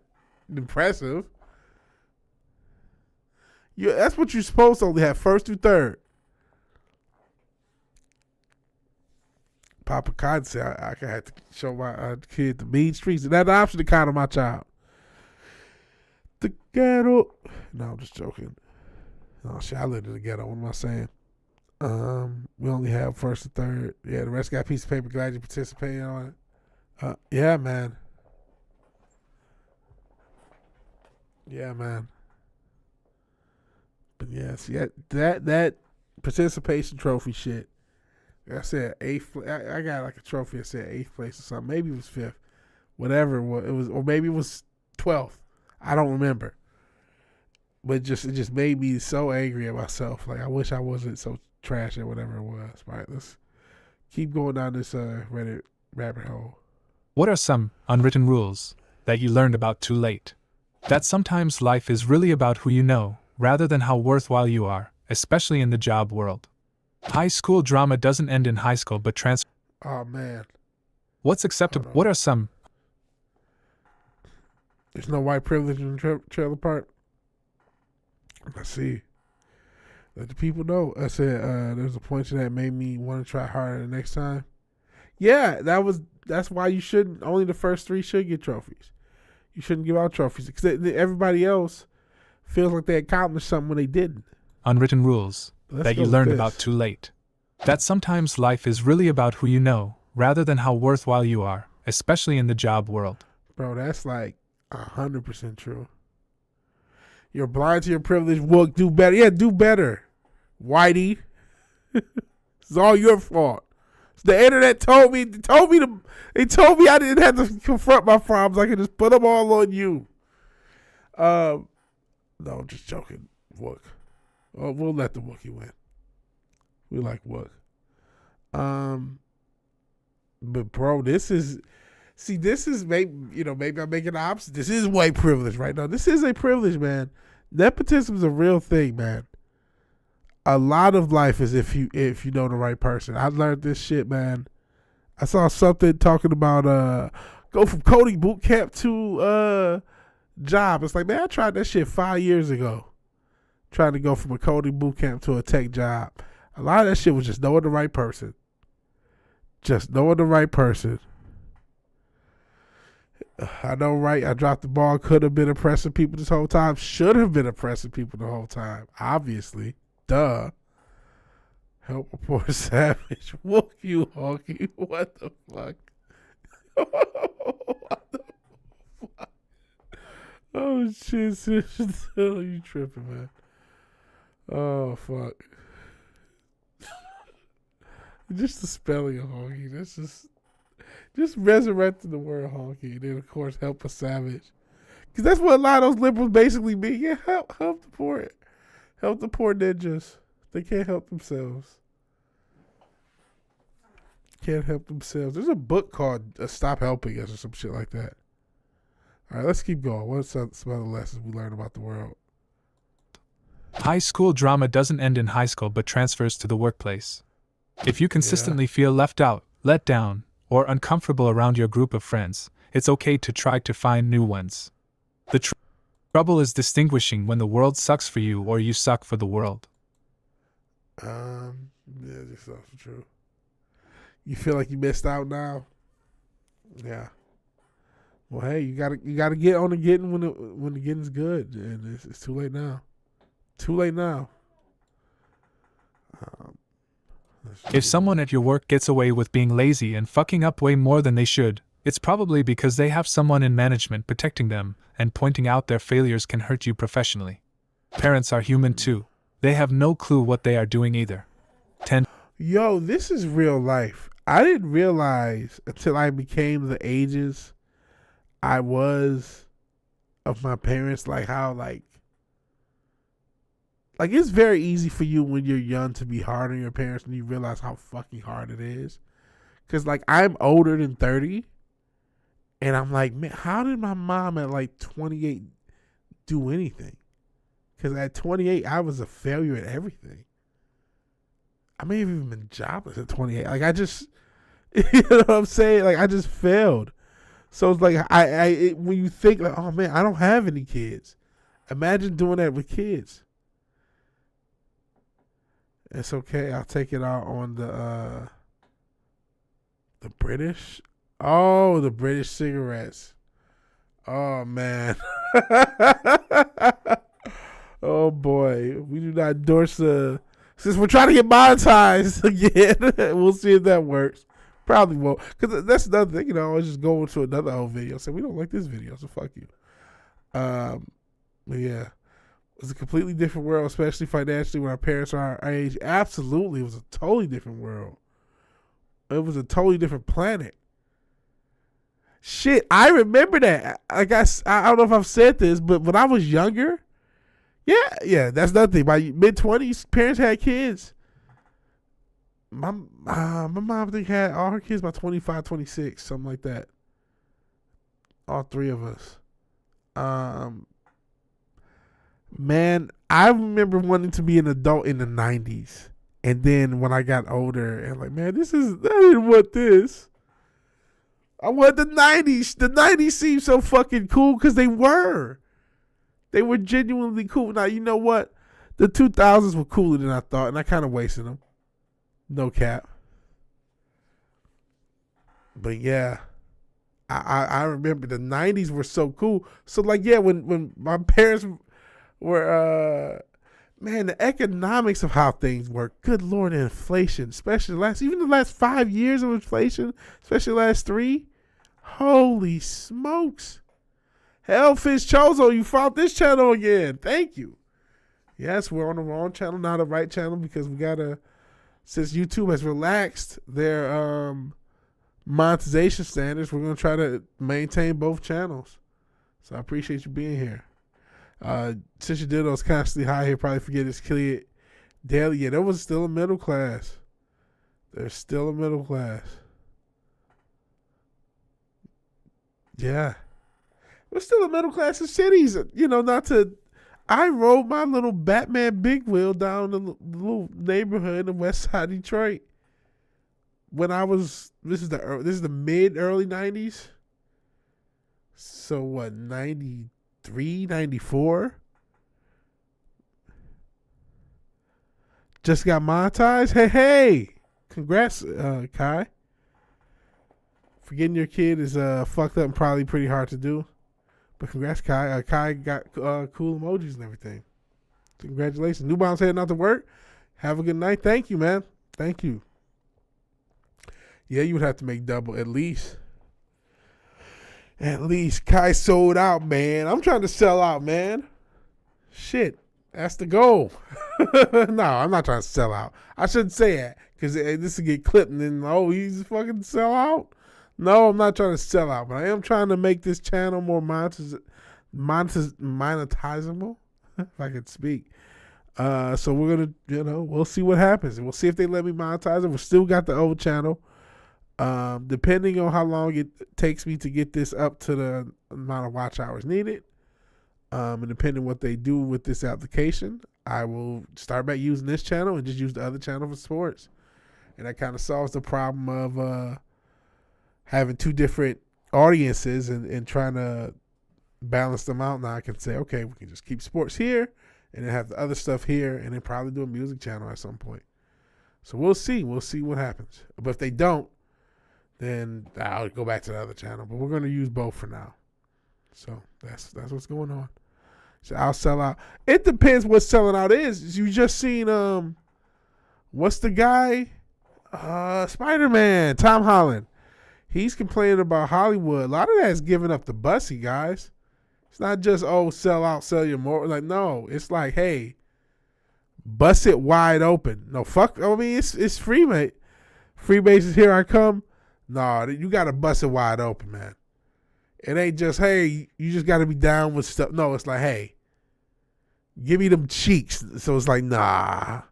[SPEAKER 1] impressive. That's what you're supposed to only have, 1st through 3rd. Papa Cotton said I could have to show my kid the mean streets. And that's the option to kind of my child. The ghetto. No, I'm just joking. Oh shit, I lived in the ghetto. What am I saying? We only have first and third. Yeah, the rest got a piece of paper. Glad you participated on it. Yeah, man. Yeah, man. But yeah, see that participation trophy shit. Like I said 8th. I got like a trophy that said 8th place or something. Maybe it was 5th. Whatever it was, or maybe it was 12th. I don't remember. But it just made me so angry at myself. Like I wish I wasn't so trash at whatever it was. Right, let's keep going down this Reddit rabbit hole.
[SPEAKER 7] What are some unwritten rules that you learned about too late? That sometimes life is really about who you know, rather than how worthwhile you are, especially in the job world. High school drama doesn't end in high school but transfers.
[SPEAKER 1] Oh man.
[SPEAKER 7] What's acceptable? What are some?
[SPEAKER 1] There's no white privilege in the trailer park. Let's see. Let the people know. I said there's a point to that made me want to try harder the next time. Yeah, that's why you shouldn't. Only the first 3 should get trophies. You shouldn't give out trophies because everybody else feels like they accomplished something when they didn't.
[SPEAKER 7] Unwritten rules that you learned about too late. That sometimes life is really about who you know, rather than how worthwhile you are, especially in the job world.
[SPEAKER 1] Bro, that's like 100% true. You're blind to your privilege. Well, do better. Yeah, do better, Whitey. It's all your fault. The internet told me I didn't have to confront my problems. I could just put them all on you. No, I'm just joking. Wook. Oh, we'll let the Wookie win. We like Wook. But bro, this is maybe I'm making the opposite. This is white privilege right now. This is a privilege, man. Nepotism is a real thing, man. A lot of life is if you know the right person. I learned this shit, man. I saw something talking about go from coding boot camp to job. It's like, man, I tried that shit 5 years ago. Trying to go from a coding boot camp to a tech job. A lot of that shit was just knowing the right person. Just knowing the right person. I know, right? I dropped the ball. Could have been oppressing people this whole time. Should have been oppressing people the whole time. Obviously. Duh. Help a poor savage. Wook you, honky. What the fuck? What the fuck? Oh, shit. Oh, you tripping, man. Oh, fuck. Just the spelling of honky. That's just resurrecting the word honky. And then, of course, help a savage. Because that's what a lot of those liberals basically mean. Yeah, help the poor. Help the poor ninjas. They can't help themselves. Can't help themselves. There's a book called Stop Helping Us or some shit like that. All right, let's keep going. What's some other lessons we learned about the world?
[SPEAKER 7] High school drama doesn't end in high school but transfers to the workplace. If you consistently feel left out, let down, or uncomfortable around your group of friends, it's okay to try to find new ones. The trouble is distinguishing when the world sucks for you or you suck for the world.
[SPEAKER 1] Yeah, this is also true. You feel like you missed out now? Yeah. Well, hey, you gotta get on the getting when the getting's good, and it's too late now. Too late now.
[SPEAKER 7] If someone at your work gets away with being lazy and fucking up way more than they should, it's probably because they have someone in management protecting them, and pointing out their failures can hurt you professionally. Parents are human too. They have no clue what they are doing either.
[SPEAKER 1] Yo, this is real life. I didn't realize until I became the ages I was of my parents, like how like it's very easy for you when you're young to be hard on your parents and you realize how fucking hard it is. Cause like I'm older than 30 and I'm like, man, how did my mom at like 28 do anything? Cause at 28 I was a failure at everything. I may have even been jobless at 28. Like I just, you know what I'm saying? Like I just failed. So it's like when you think like, oh man, I don't have any kids. Imagine doing that with kids. It's okay. I'll take it out on the The British? Oh, the British cigarettes. Oh, man. Oh, boy. We do not endorse since we're trying to get monetized again. We'll see if that works. Probably won't. Because that's another thing. You know, I was just going to another old video. Say, we don't like this video, so fuck you. But yeah. It was a completely different world, especially financially when our parents are our age. Absolutely. It was a totally different world. It was a totally different planet. Shit, I remember that. I don't know if I've said this, but when I was younger, yeah, that's nothing. My mid-20s, parents had kids. My mom, I think, had all her kids by 25, 26, something like that. All three of us. Man, I remember wanting to be an adult in the 90s. And then when I got older, and like, man, I didn't want this. I want the 90s. The 90s seemed so fucking cool because they were. They were genuinely cool. Now, you know what? The 2000s were cooler than I thought, and I kind of wasted them. No cap. But yeah, I remember the 90s were so cool. So, like, yeah, when my parents were, man, the economics of how things work. Good Lord, inflation, especially even the last 5 years of inflation, especially the last 3. Holy smokes. Hellfish Chozo, you found this channel again. Thank you. Yes, we're on the wrong channel, not the right channel, because since YouTube has relaxed their monetization standards, we're going to try to maintain both channels. So I appreciate you being here. Since your dildo's constantly high here, probably forget it's clear daily. Yeah, there was still a middle class. There's still a middle class. Yeah. There's still a middle class in cities. You know, I rode my little Batman big wheel down the little neighborhood in West Side Detroit when this is the mid early 90s. So what, 93, 94? Just got monetized? Hey. Congrats, Kai. Forgetting your kid is fucked up and probably pretty hard to do. But congrats, Kai. Kai got cool emojis and everything. Congratulations. Newbound's heading out to work. Have a good night. Thank you, man. Thank you. Yeah, you would have to make double at least. At least. Kai sold out, man. I'm trying to sell out, man. Shit. That's the goal. No, I'm not trying to sell out. I shouldn't say that because this will get clipped and then, he's fucking sell out. No, I'm not trying to sell out, but I am trying to make this channel more monetizable, if I could speak. So we're going to, we'll see what happens. We'll see if they let me monetize it. We've still got the old channel. Depending on how long it takes me to get this up to the amount of watch hours needed, and depending on what they do with this application, I will start back using this channel and just use the other channel for sports. And that kind of solves the problem of having two different audiences and trying to balance them out. Now I can say, okay, we can just keep sports here and then have the other stuff here and then probably do a music channel at some point. So we'll see. We'll see what happens. But if they don't, then I'll go back to the other channel. But we're going to use both for now. So that's what's going on. So I'll sell out. It depends what selling out is. You just seen, what's the guy? Spider-Man, Tom Holland. He's complaining about Hollywood. A lot of that is giving up the bussy, guys. It's not just, sell out, sell your more. Like, no, it's like, hey, bust it wide open. No, fuck. I mean, it's free, mate. Free bases, here I come. No, you got to bust it wide open, man. It ain't just, hey, you just got to be down with stuff. No, it's like, hey, give me them cheeks. So it's like, nah,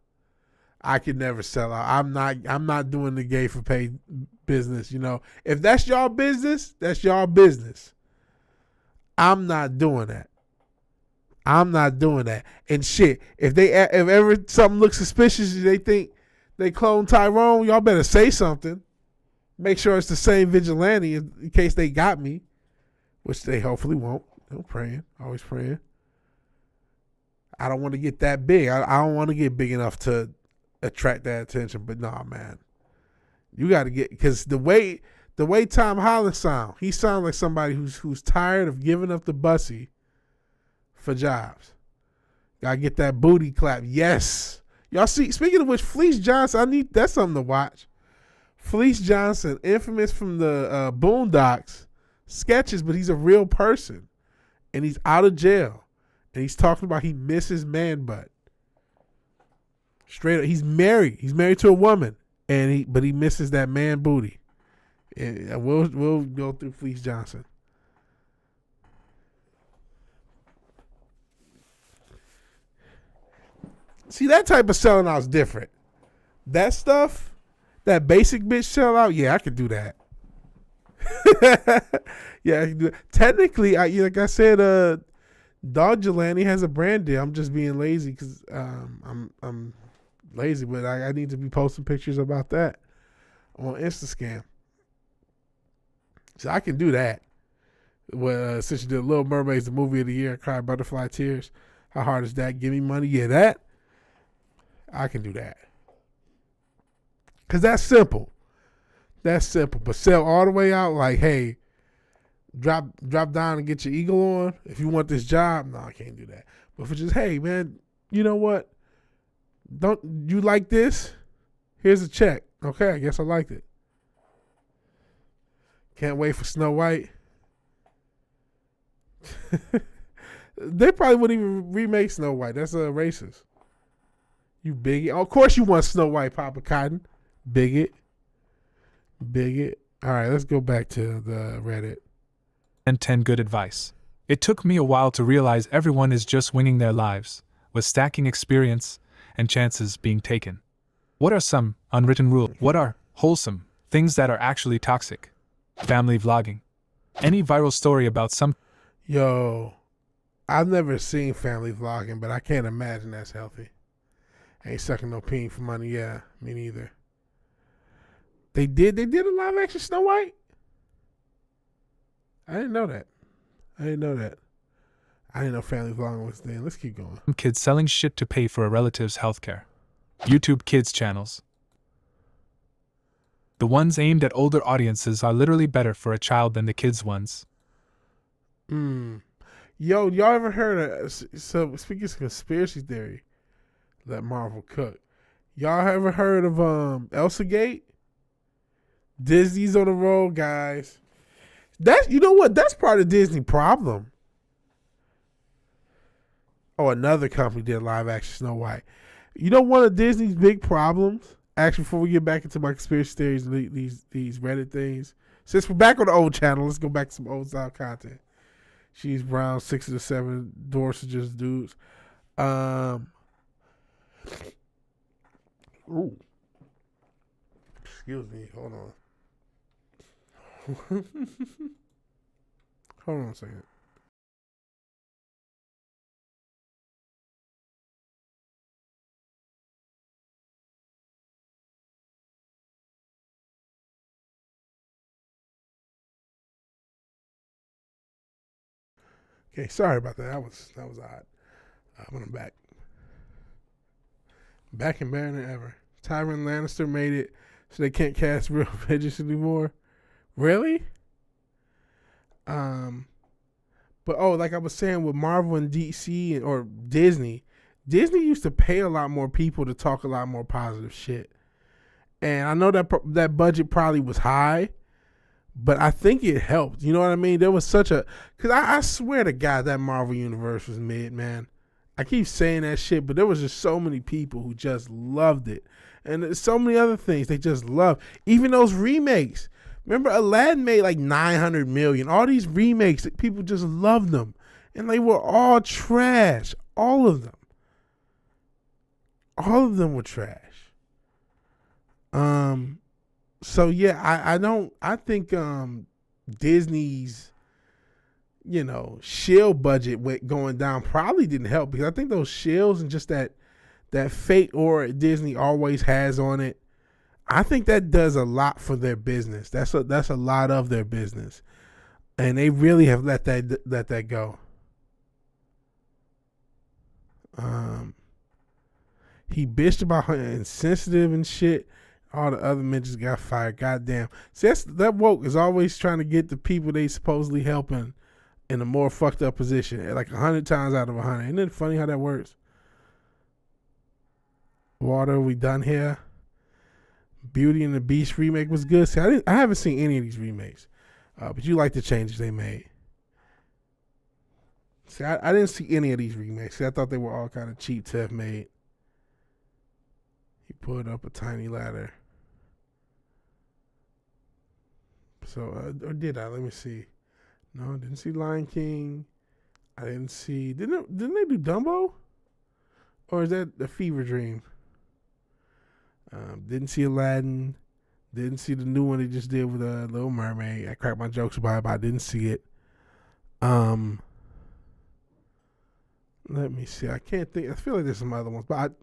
[SPEAKER 1] I could never sell out. I'm not doing the gay for pay business. You know, if that's y'all business, that's y'all business. I'm not doing that. I'm not doing that. And shit, if ever something looks suspicious, they think they clone Tyrone, y'all better say something. Make sure it's the same vigilante in case they got me, which they hopefully won't. I'm praying, always praying. I don't want to get that big. I don't want to get big enough to attract that attention. But nah, man. You got to get, because the way Tom Holland sound, he sounds like somebody who's tired of giving up the bussy for jobs. Gotta get that booty clap. Yes. Y'all see, speaking of which, Fleece Johnson, that's something to watch. Fleece Johnson, infamous from the Boondocks sketches, but he's a real person. And he's out of jail. And he's talking about he misses man butt. Straight up, he's married. He's married to a woman. But he misses that man booty. And we'll go through Fleece Johnson. See, that type of selling out is different. That stuff, that basic bitch sellout, yeah, I could do that. Yeah, I can do it. Technically, like I said, Dog Jelani has a brand deal. I'm just being lazy because I'm lazy, but I need to be posting pictures about that on Instascam. So I can do that. Well, since you did Little Mermaid's the movie of the year, I cried butterfly tears. How hard is that? Give me money. Yeah, that. I can do that. Because that's simple. That's simple. But sell all the way out like, hey, drop down and get your eagle on. If you want this job, no, I can't do that. But for just, hey, man, you know what? Don't you like this? Here's a check. Okay, I guess I liked it. Can't wait for Snow White. They probably wouldn't even remake Snow White. That's racist. You bigot. Oh, of course you want Snow White, Papa Cotton. Bigot. All right, let's go back to the Reddit.
[SPEAKER 7] And 10 good advice. It took me a while to realize everyone is just winging their lives, with stacking experience and chances being taken. What are some unwritten rules? What are wholesome things that are actually toxic? Family vlogging. Any viral story about some...
[SPEAKER 1] Yo, I've never seen family vlogging, but I can't imagine that's healthy. Ain't sucking no peen for money. Yeah, me neither. They did a live action Snow White? I didn't know that. I didn't know family vlogging was there. Let's keep going.
[SPEAKER 7] Kids selling shit to pay for a relative's healthcare. YouTube kids channels. The ones aimed at older audiences are literally better for a child than the kids' ones.
[SPEAKER 1] Yo, y'all ever heard of, so speaking of conspiracy theory, let Marvel cook. Y'all ever heard of Elsa Gate? Disney's on the road, guys. You know what? That's part of Disney problem. Oh, another company did live action Snow White. You know one of Disney's big problems? Actually, before we get back into my conspiracy theories and these Reddit things, since we're back on the old channel, let's go back to some old style content. She's Brown, 6 of the 7 Dorsages dudes. Ooh. Excuse me. Hold on. Hold on a second. Okay, sorry about that. That was odd. But I'm back. Back and better than ever. Tywin Lannister made it so they can't cast real Veggies anymore. Really? But like I was saying with Marvel and DC or Disney used to pay a lot more people to talk a lot more positive shit. And I know that budget probably was high, but I think it helped. You know what I mean? There was such a... Because I swear to God, that Marvel universe was mid, man. I keep saying that shit, but there was just so many people who just loved it. And there's so many other things they just love. Even those remakes. Remember, Aladdin made like $900 million. All these remakes, people just loved them. And they were all trash. All of them. All of them were trash. So yeah, I think Disney's, shield budget going down probably didn't help, because I think those shields and just that fate aura Disney always has on it, I think that does a lot for their business. That's a lot of their business, and they really have let that go. He bitched about her insensitive and shit. All the other men just got fired. Goddamn. See, that woke is always trying to get the people they supposedly helping in a more fucked up position, like 100 times out of 100. Isn't it funny how that works? Water, we done here. Beauty and the Beast remake was good. See, I haven't seen any of these remakes, but you like the changes they made. See, I didn't see any of these remakes. See, I thought they were all kind of cheap to have made. He pulled up a tiny ladder. So, or did I? Let me see. No, didn't see Lion King. I didn't see. Didn't they do Dumbo? Or is that the Fever Dream? Didn't see Aladdin. Didn't see the new one they just did with Little Mermaid. I cracked my jokes about it, but I didn't see it. Let me see. I can't think. I feel like there's some other ones, but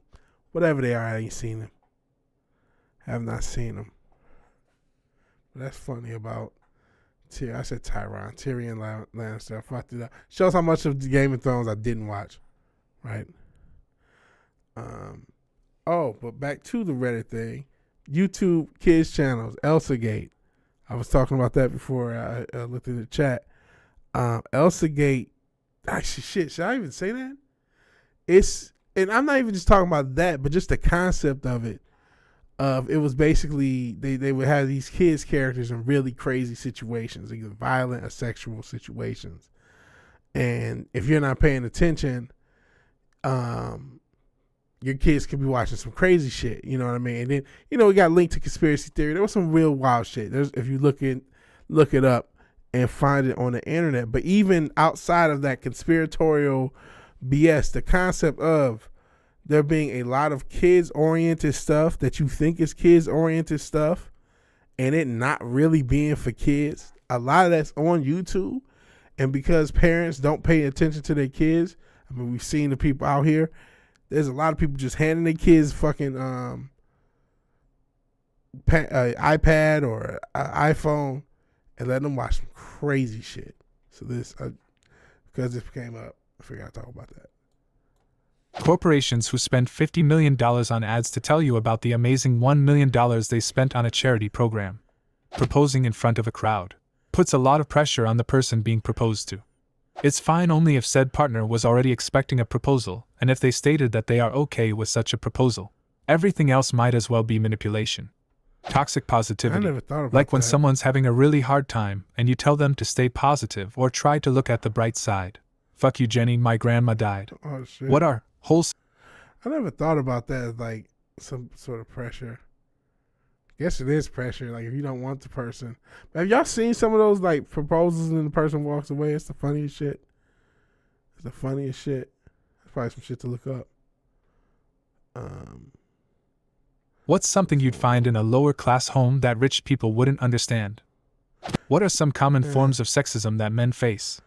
[SPEAKER 1] whatever they are, I ain't seen them. Have not seen them. But that's funny about I said Tyrion Lannister. I fucked it up. Shows how much of the Game of Thrones I didn't watch. Right? But back to the Reddit thing. YouTube kids channels, Elsa Gate. I was talking about that before I looked in the chat. Elsa Gate. Actually, shit, should I even say that? And I'm not even just talking about that, but just the concept of it. It was basically they would have these kids characters in really crazy situations, either violent or sexual situations. And if you're not paying attention, your kids could be watching some crazy shit. You know what I mean? And then, we got linked to conspiracy theory. There was some real wild shit. If you look it up and find it on the internet. But even outside of that conspiratorial BS, the concept of there being a lot of kids-oriented stuff that you think is kids-oriented stuff and it not really being for kids. A lot of that's on YouTube. And because parents don't pay attention to their kids, I mean, we've seen the people out here. There's a lot of people just handing their kids fucking iPad or iPhone and letting them watch some crazy shit. So because this came up, I figured I'd talk about that.
[SPEAKER 7] Corporations who spend $50 million on ads to tell you about the amazing $1 million they spent on a charity program. Proposing in front of a crowd puts a lot of pressure on the person being proposed to. It's fine only if said partner was already expecting a proposal, and if they stated that they are okay with such a proposal. Everything else might as well be manipulation. Toxic positivity.
[SPEAKER 1] I never thought about
[SPEAKER 7] like when
[SPEAKER 1] that.
[SPEAKER 7] someone's having a really hard time and you tell them to stay positive or try to look at the bright side. Fuck you, Jenny, my grandma died.
[SPEAKER 1] Oh, shit.
[SPEAKER 7] What are whole...
[SPEAKER 1] I never thought about that as like some sort of pressure. I guess it is pressure, like if you don't want the person. But have y'all seen some of those like proposals and the person walks away? It's the funniest shit. It's the funniest shit. It's probably some shit to look up.
[SPEAKER 7] What's something you'd find in a lower class home that rich people wouldn't understand? What are some common forms of sexism that men face?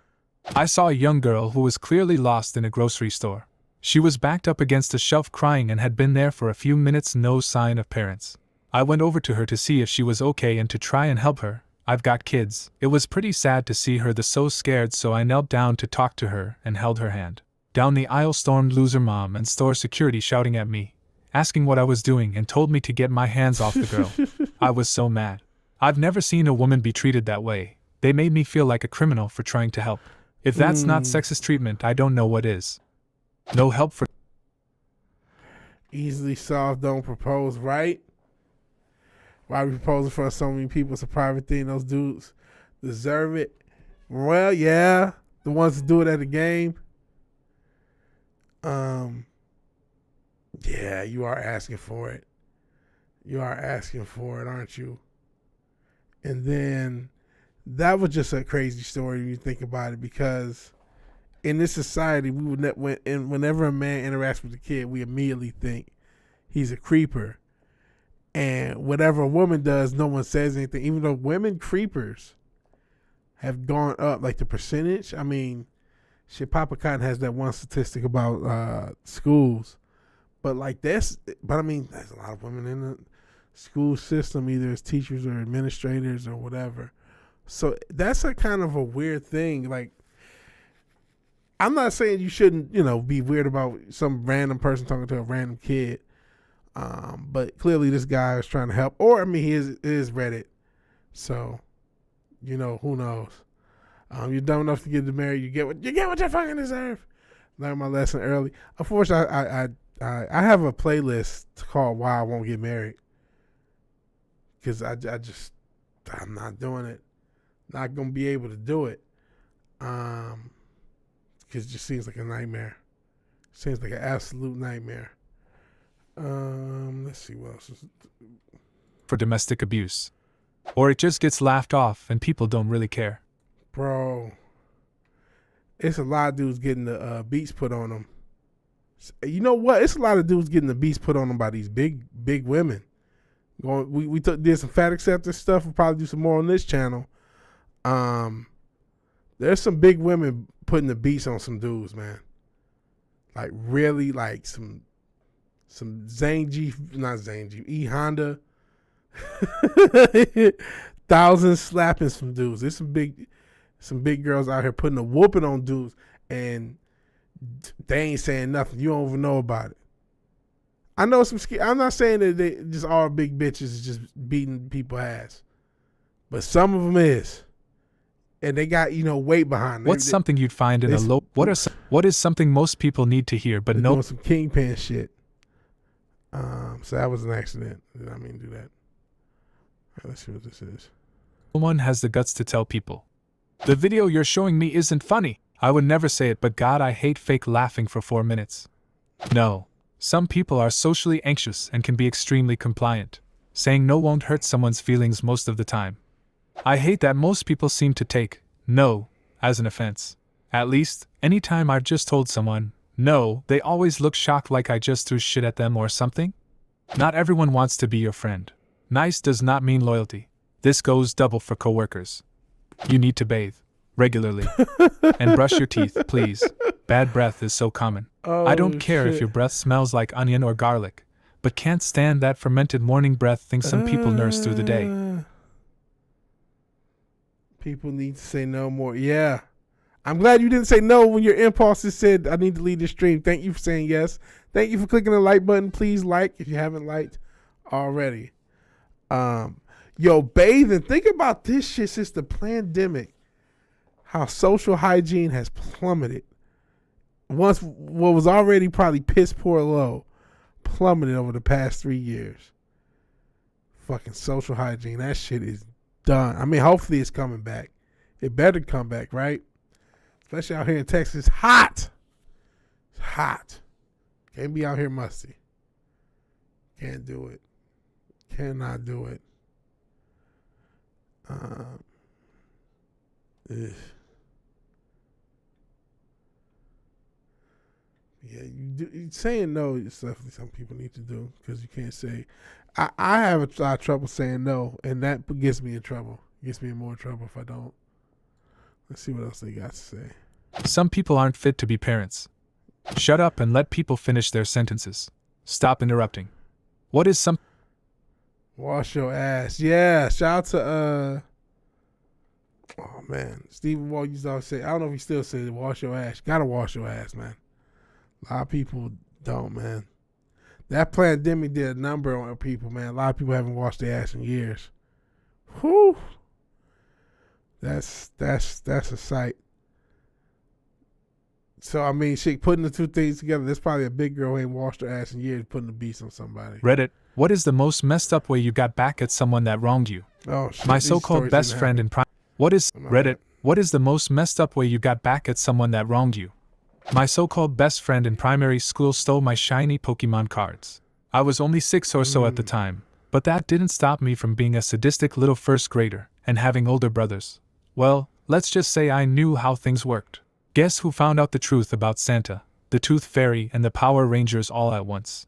[SPEAKER 7] I saw a young girl who was clearly lost in a grocery store. She was backed up against a shelf crying and had been there for a few minutes, no sign of parents. I went over to her to see if she was okay and to try and help her. I've got kids. It was pretty sad to see her so scared, so I knelt down to talk to her and held her hand. Down the aisle stormed loser mom and store security shouting at me, asking what I was doing and told me to get my hands off the girl. I was so mad. I've never seen a woman be treated that way. They made me feel like a criminal for trying to help. If that's not sexist treatment, I don't know what is. No help for...
[SPEAKER 1] Easily solved, don't propose, right? Why we proposing for so many people? It's a private thing. Those dudes deserve it. Well, yeah. The ones that do it at the game. Yeah, you are asking for it. You are asking for it, aren't you? And then that was just a crazy story when you think about it, because in this society, we would whenever a man interacts with a kid, we immediately think he's a creeper. And whatever a woman does, no one says anything. Even though women creepers have gone up, like the percentage. I mean, shit, Papa Cotton has that one statistic about schools. But like this, but I mean, there's a lot of women in the school system, either as teachers or administrators or whatever. So that's a kind of a weird thing. Like, I'm not saying you shouldn't, be weird about some random person talking to a random kid. But clearly this guy is trying to help. Or, I mean, he is Reddit. So, who knows? You're dumb enough to get married. You get what you fucking deserve. Learned my lesson early. Unfortunately, I have a playlist called Why I Won't Get Married. Because I'm not doing it. Not going to be able to do it. Because it just seems like a nightmare. Seems like an absolute nightmare. Let's see what else is.
[SPEAKER 7] For domestic abuse. Or it just gets laughed off and people don't really care.
[SPEAKER 1] Bro. It's a lot of dudes getting the beats put on them. You know what? It's a lot of dudes getting the beats put on them by these big women. We did some fat acceptance stuff. We'll probably do some more on this channel. There's some big women putting the beats on some dudes, man. Like really, like some E Honda, 1,000 slapping some dudes. There's some big girls out here putting a whooping on dudes, and they ain't saying nothing. You don't even know about it. I know I'm not saying that they just all big bitches is just beating people ass, but some of them is, and they got weight behind them.
[SPEAKER 7] What's something you'd find in a low? What is something most people need to hear but no?
[SPEAKER 1] Doing some kingpin shit. So that was an accident. Did I mean to do that? All right, let's see what this is.
[SPEAKER 7] No one has the guts to tell people. The video you're showing me isn't funny. I would never say it, but God, I hate fake laughing for 4 minutes. No. Some people are socially anxious and can be extremely compliant. Saying no won't hurt someone's feelings most of the time. I hate that most people seem to take no as an offense. At least, anytime I've just told someone no, they always look shocked like I just threw shit at them or something. Not everyone wants to be your friend. Nice does not mean loyalty. This goes double for coworkers. You need to bathe regularly and brush your teeth, please. Bad breath is so common. I don't care if your breath smells like onion or garlic, but can't stand that fermented morning breath thing some people nurse through the day.
[SPEAKER 1] People need to say no more. Yeah. I'm glad you didn't say no when your impulses said, I need to leave the stream. Thank you for saying yes. Thank you for clicking the like button. Please like if you haven't liked already. Bathing. Think about this shit since the pandemic. How social hygiene has plummeted. Once what was already probably piss poor low, plummeted over the past 3 years. Fucking social hygiene. That shit is done. I mean, hopefully it's coming back. It better come back, right? Especially out here in Texas. Hot. It's hot. Can't be out here musty. Can't do it. Cannot do it. Yeah, saying no is definitely something people need to do because you can't say. I have a lot of trouble saying no, and that gets me in trouble. Gets me in more trouble if I don't. Let's see what else they got to say.
[SPEAKER 7] Some people aren't fit to be parents. Shut up and let people finish their sentences. Stop interrupting. What is some...
[SPEAKER 1] Wash your ass. Yeah, shout out to, oh, man. Stephen Wall used to always say, I don't know if he still says it, wash your ass. Gotta wash your ass, man. A lot of people don't, man. That pandemic did a number on people, man. A lot of people haven't washed their ass in years. Whew. That's a sight. So, I mean, shit, putting the two things together, there's probably a big girl who ain't washed her ass in years putting the beast on somebody.
[SPEAKER 7] Reddit, what is the most messed up way you got back at someone that wronged you?
[SPEAKER 1] Oh, shit.
[SPEAKER 7] My so-called best friend in Reddit, what is the most messed up way you got back at someone that wronged you? My so-called best friend in primary school stole my shiny Pokemon cards. I was only 6 or so at the time, but that didn't stop me from being a sadistic little first grader and having older brothers. Well, let's just say I knew how things worked. Guess who found out the truth about Santa, the Tooth Fairy, and the Power Rangers all at once?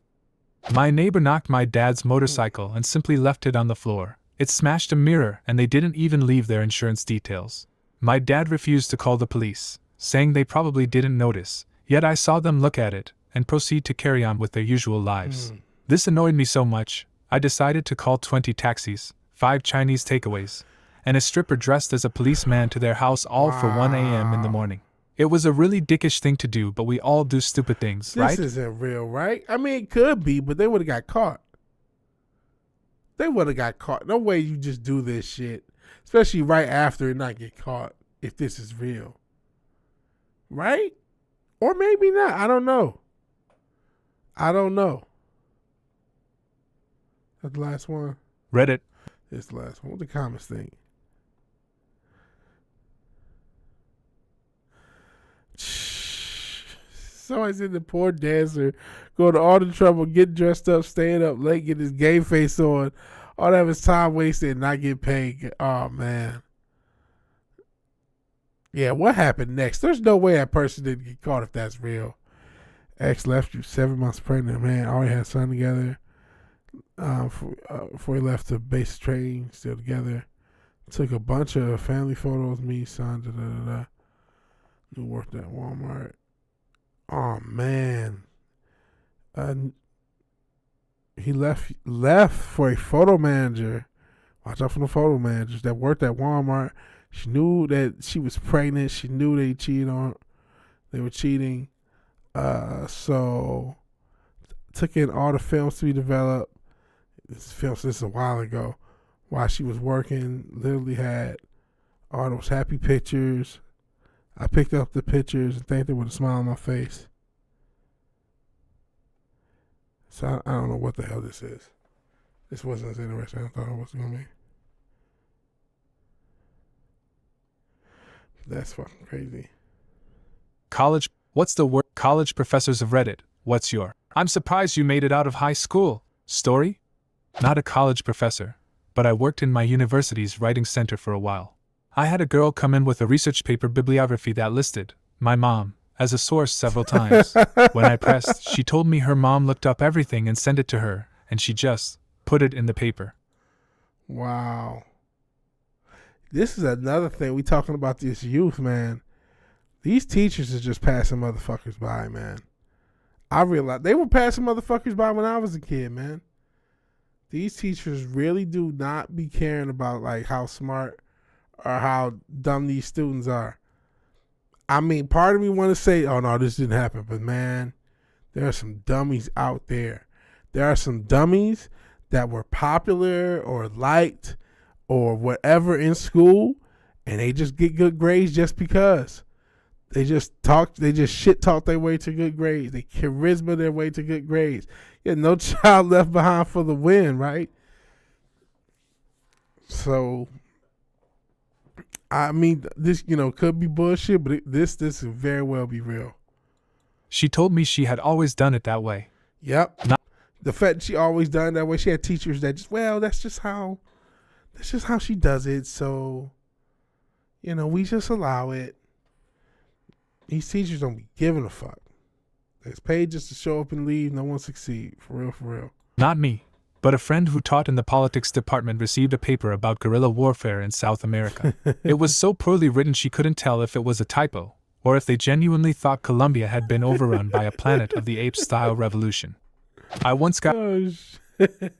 [SPEAKER 7] My neighbor knocked my dad's motorcycle and simply left it on the floor. It smashed a mirror and they didn't even leave their insurance details. My dad refused to call the police, saying they probably didn't notice, yet I saw them look at it and proceed to carry on with their usual lives. This annoyed me so much, I decided to call 20 taxis, 5 Chinese takeaways, and a stripper dressed as a policeman to their house all for 1 a.m. in the morning. It was a really dickish thing to do, but we all do stupid things, right?
[SPEAKER 1] This isn't real, right? I mean, it could be, but they would have got caught. They would have got caught. No way you just do this shit, especially right after and not get caught if this is real. Right? Or maybe not. I don't know. That's the last one.
[SPEAKER 7] Reddit.
[SPEAKER 1] It's the last one. What the comments think? Somebody said the poor dancer go to all the trouble, get dressed up, staying up late, get his game face on, all that was time wasted and not get paid. Oh, man. Yeah, what happened next? There's no way that person didn't get caught if that's real. Ex left you 7 months pregnant, man. Already had a son together. Before he left the base training, still together. Took a bunch of family photos, me, son, da-da-da-da. Who worked at Walmart. Oh, man. He left for a photo manager. Watch out for the photo managers that worked at Walmart. She knew that she was pregnant. She knew they were cheating. So took in all the films to be developed. This is a while ago. While she was working, literally had all those happy pictures. I picked up the pictures and thanked her with a smile on my face. So I don't know what the hell this is. This wasn't as interesting as I thought it was going to be. That's fucking crazy.
[SPEAKER 7] College. What's the word? College professors of Reddit. What's your? I'm surprised you made it out of high school. Story? Not a college professor, but I worked in my university's writing center for a while. I had a girl come in with a research paper bibliography that listed my mom as a source several times. When I pressed, she told me her mom looked up everything and sent it to her, and she just put it in the paper.
[SPEAKER 1] Wow. This is another thing. We talking about this youth, man. These teachers are just passing motherfuckers by, man. I realized they were passing motherfuckers by when I was a kid, man. These teachers really do not be caring about like how smart or how dumb these students are. I mean, part of me want to say, oh no, this didn't happen, but man, there are some dummies out there. There are some dummies that were popular or liked or whatever in school, and they just get good grades just because. They just shit talk their way to good grades. They charisma their way to good grades. Yeah, no child left behind for the win, right? So, I mean, this, could be bullshit, but this could very well be real.
[SPEAKER 7] She told me she had always done it that way.
[SPEAKER 1] Yep. The fact she always done it that way, she had teachers that that's just how she does it. So, we just allow it. These teachers don't be giving a fuck. It's paid just to show up and leave. No one succeed. For real.
[SPEAKER 7] Not me, but a friend who taught in the politics department received a paper about guerrilla warfare in South America. It was so poorly written she couldn't tell if it was a typo, or if they genuinely thought Colombia had been overrun by a Planet of the Apes-style revolution. I once got...
[SPEAKER 1] Oh, shit.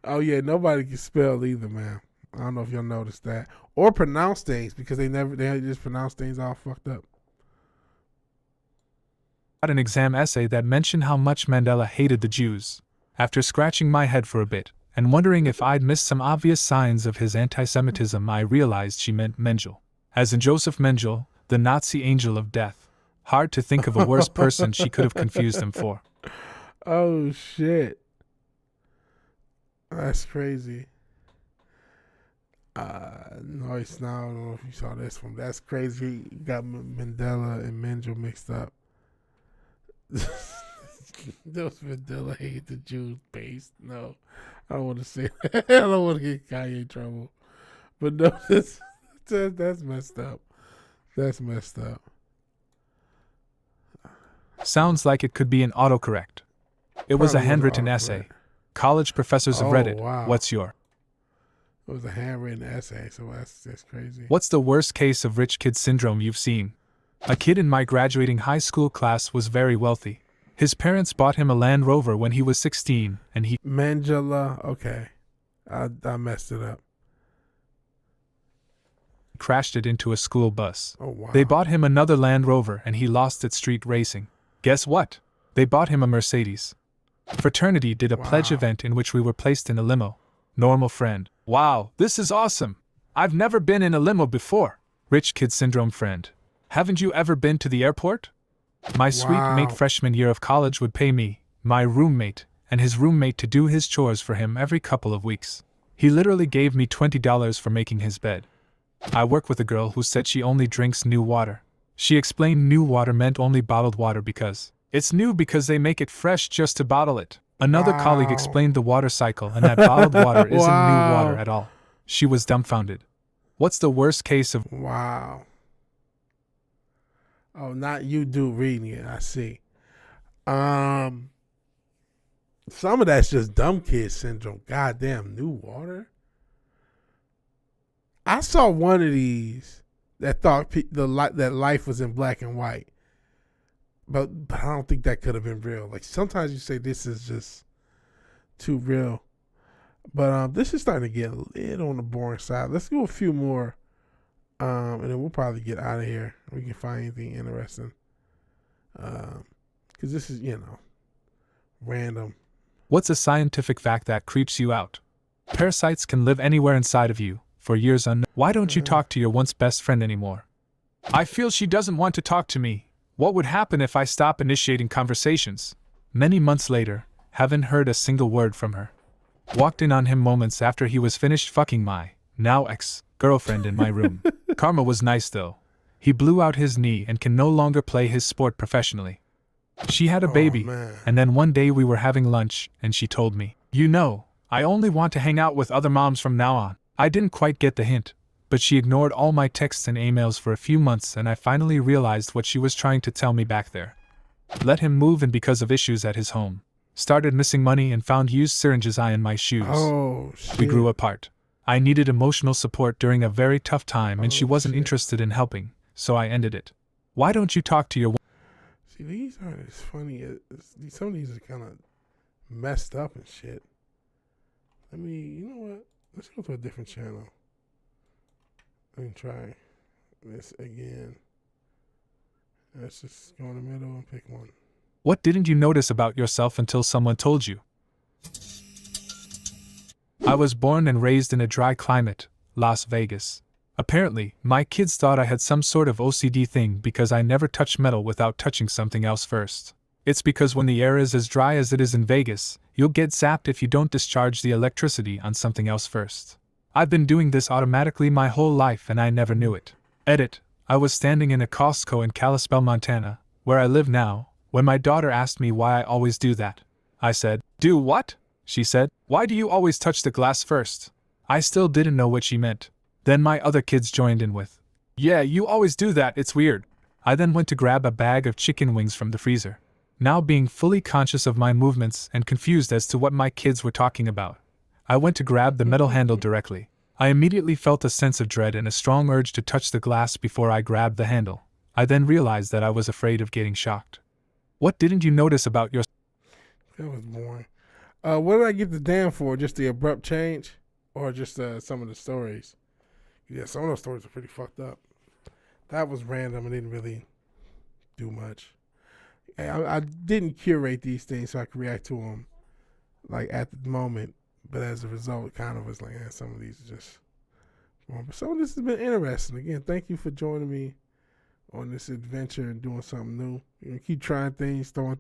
[SPEAKER 1] Oh, yeah, nobody can spell either, man. I don't know if y'all noticed that. Or pronounce things, because they just pronounce things all fucked up.
[SPEAKER 7] An exam essay that mentioned how much Mandela hated the Jews. After scratching my head for a bit, and wondering if I'd missed some obvious signs of his anti-Semitism, I realized she meant Mengele. As in Joseph Mengele, the Nazi angel of death. Hard to think of a worse person she could have confused him for.
[SPEAKER 1] Oh, shit. That's crazy. No, it's not. I don't know if you saw this one. That's crazy. You got Mandela and Mengele mixed up. Those Mandela hate the Jews based. No, I don't want to say that. I don't want to get Kanye in trouble. But no, that's messed up. That's messed up.
[SPEAKER 7] Sounds like it could be an autocorrect. It was a handwritten essay. College professors of Reddit.
[SPEAKER 1] Wow.
[SPEAKER 7] What's your?
[SPEAKER 1] It was a handwritten essay, so that's crazy.
[SPEAKER 7] What's the worst case of rich kid syndrome you've seen? A kid in my graduating high school class was very wealthy. His parents bought him a Land Rover when he was 16, and he...
[SPEAKER 1] Mengele, okay. I messed it up.
[SPEAKER 7] crashed it into a school bus.
[SPEAKER 1] Oh, wow.
[SPEAKER 7] They bought him another Land Rover and he lost at street racing. Guess what? They bought him a Mercedes. Fraternity did a pledge event in which we were placed in a limo. Normal friend. Wow, this is awesome. I've never been in a limo before. Rich kid syndrome friend. Haven't you ever been to the airport? My sweet mate freshman year of college would pay me, my roommate, and his roommate to do his chores for him every couple of weeks. He literally gave me $20 for making his bed. I work with a girl who said she only drinks new water. She explained new water meant only bottled water because it's new because they make it fresh just to bottle it. Another colleague explained the water cycle and that bottled water isn't new water at all. She was dumbfounded. What's the worst case of...
[SPEAKER 1] Wow. Oh, not you do reading it, I see. Some of that's just dumb kid syndrome. Goddamn, new water. I saw one of these that thought that life was in black and white, but I don't think that could have been real. Like sometimes you say this is just too real, but this is starting to get a little on the boring side. Let's do a few more, and then we'll probably get out of here. We can find anything interesting, because this is random.
[SPEAKER 7] What's a scientific fact that creeps you out? Parasites can live anywhere inside of you. For years unknown. Why don't you talk to your once best friend anymore? I feel she doesn't want to talk to me. What would happen if I stop initiating conversations? Many months later, haven't heard a single word from her. Walked in on him moments after he was finished fucking my, now ex-girlfriend in my room. Karma was nice though. He blew out his knee and can no longer play his sport professionally. She had a baby, and then one day we were having lunch and she told me, I only want to hang out with other moms from now on. I didn't quite get the hint, but she ignored all my texts and emails for a few months and I finally realized what she was trying to tell me back there. Let him move and because of issues at his home. Started missing money and found used syringes in my shoes.
[SPEAKER 1] Oh, shit.
[SPEAKER 7] We grew apart. I needed emotional support during a very tough time and she wasn't interested in helping, so I ended it. Why don't you talk to your...
[SPEAKER 1] See, these aren't as funny as... Some of these are kind of messed up and shit. You know what? Let's go to a different channel. Let me try this again. Let's just go in the middle and pick one.
[SPEAKER 7] What didn't you notice about yourself until someone told you? I was born and raised in a dry climate, Las Vegas. Apparently, my kids thought I had some sort of OCD thing because I never touch metal without touching something else first. It's because when the air is as dry as it is in Vegas, you'll get zapped if you don't discharge the electricity on something else first. I've been doing this automatically my whole life and I never knew it. Edit. I was standing in a Costco in Kalispell, Montana, where I live now, when my daughter asked me why I always do that. I said, "Do what?" She said, "Why do you always touch the glass first?" I still didn't know what she meant. Then my other kids joined in with, "Yeah, you always do that, it's weird." I then went to grab a bag of chicken wings from the freezer. Now being fully conscious of my movements and confused as to what my kids were talking about, I went to grab the metal handle directly. I immediately felt a sense of dread and a strong urge to touch the glass before I grabbed the handle. I then realized that I was afraid of getting shocked. What didn't you notice about your...
[SPEAKER 1] That was boring. What did I get the damn for? Just the abrupt change? Or just some of the stories? Yeah, some of those stories are pretty fucked up. That was random and didn't really do much. I didn't curate these things so I could react to them like at the moment, but as a result, it kind of was like, some of these are just wrong. But some of this has been interesting. Again, thank you for joining me on this adventure and doing something new. Keep trying things, throwing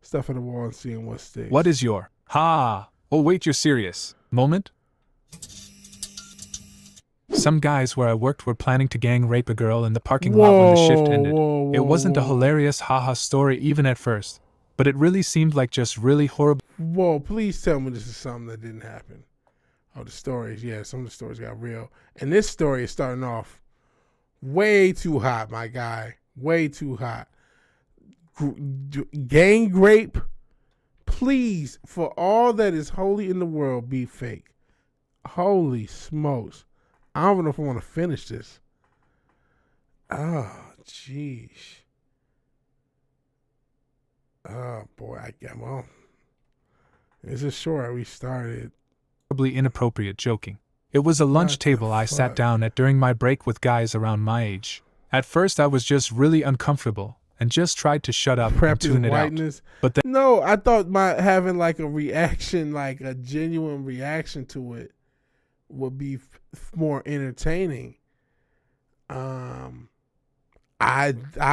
[SPEAKER 1] stuff at the wall and seeing what sticks.
[SPEAKER 7] What is your oh wait, you're serious moment? Some guys where I worked were planning to gang rape a girl in the parking lot when the shift ended. It wasn't a hilarious haha story even at first, but it really seemed like just really horrible.
[SPEAKER 1] Whoa, please tell me this is something that didn't happen. Oh, the stories. Yeah, some of the stories got real. And this story is starting off way too hot, my guy. Way too hot. Gang rape, please, for all that is holy in the world, be fake. Holy smokes. I don't know if I want to finish this. Oh, jeez. Oh, boy. This is short. We started.
[SPEAKER 7] Horribly inappropriate joking. It was a lunch
[SPEAKER 1] What the
[SPEAKER 7] table I sat
[SPEAKER 1] fuck?
[SPEAKER 7] down at during my break with guys around my age. At first I was just really uncomfortable and just tried to shut up
[SPEAKER 1] Prep
[SPEAKER 7] and
[SPEAKER 1] his
[SPEAKER 7] tune it out.
[SPEAKER 1] whiteness.
[SPEAKER 7] But then
[SPEAKER 1] No, I thought my having like a reaction, like a genuine reaction to it, would be more entertaining. I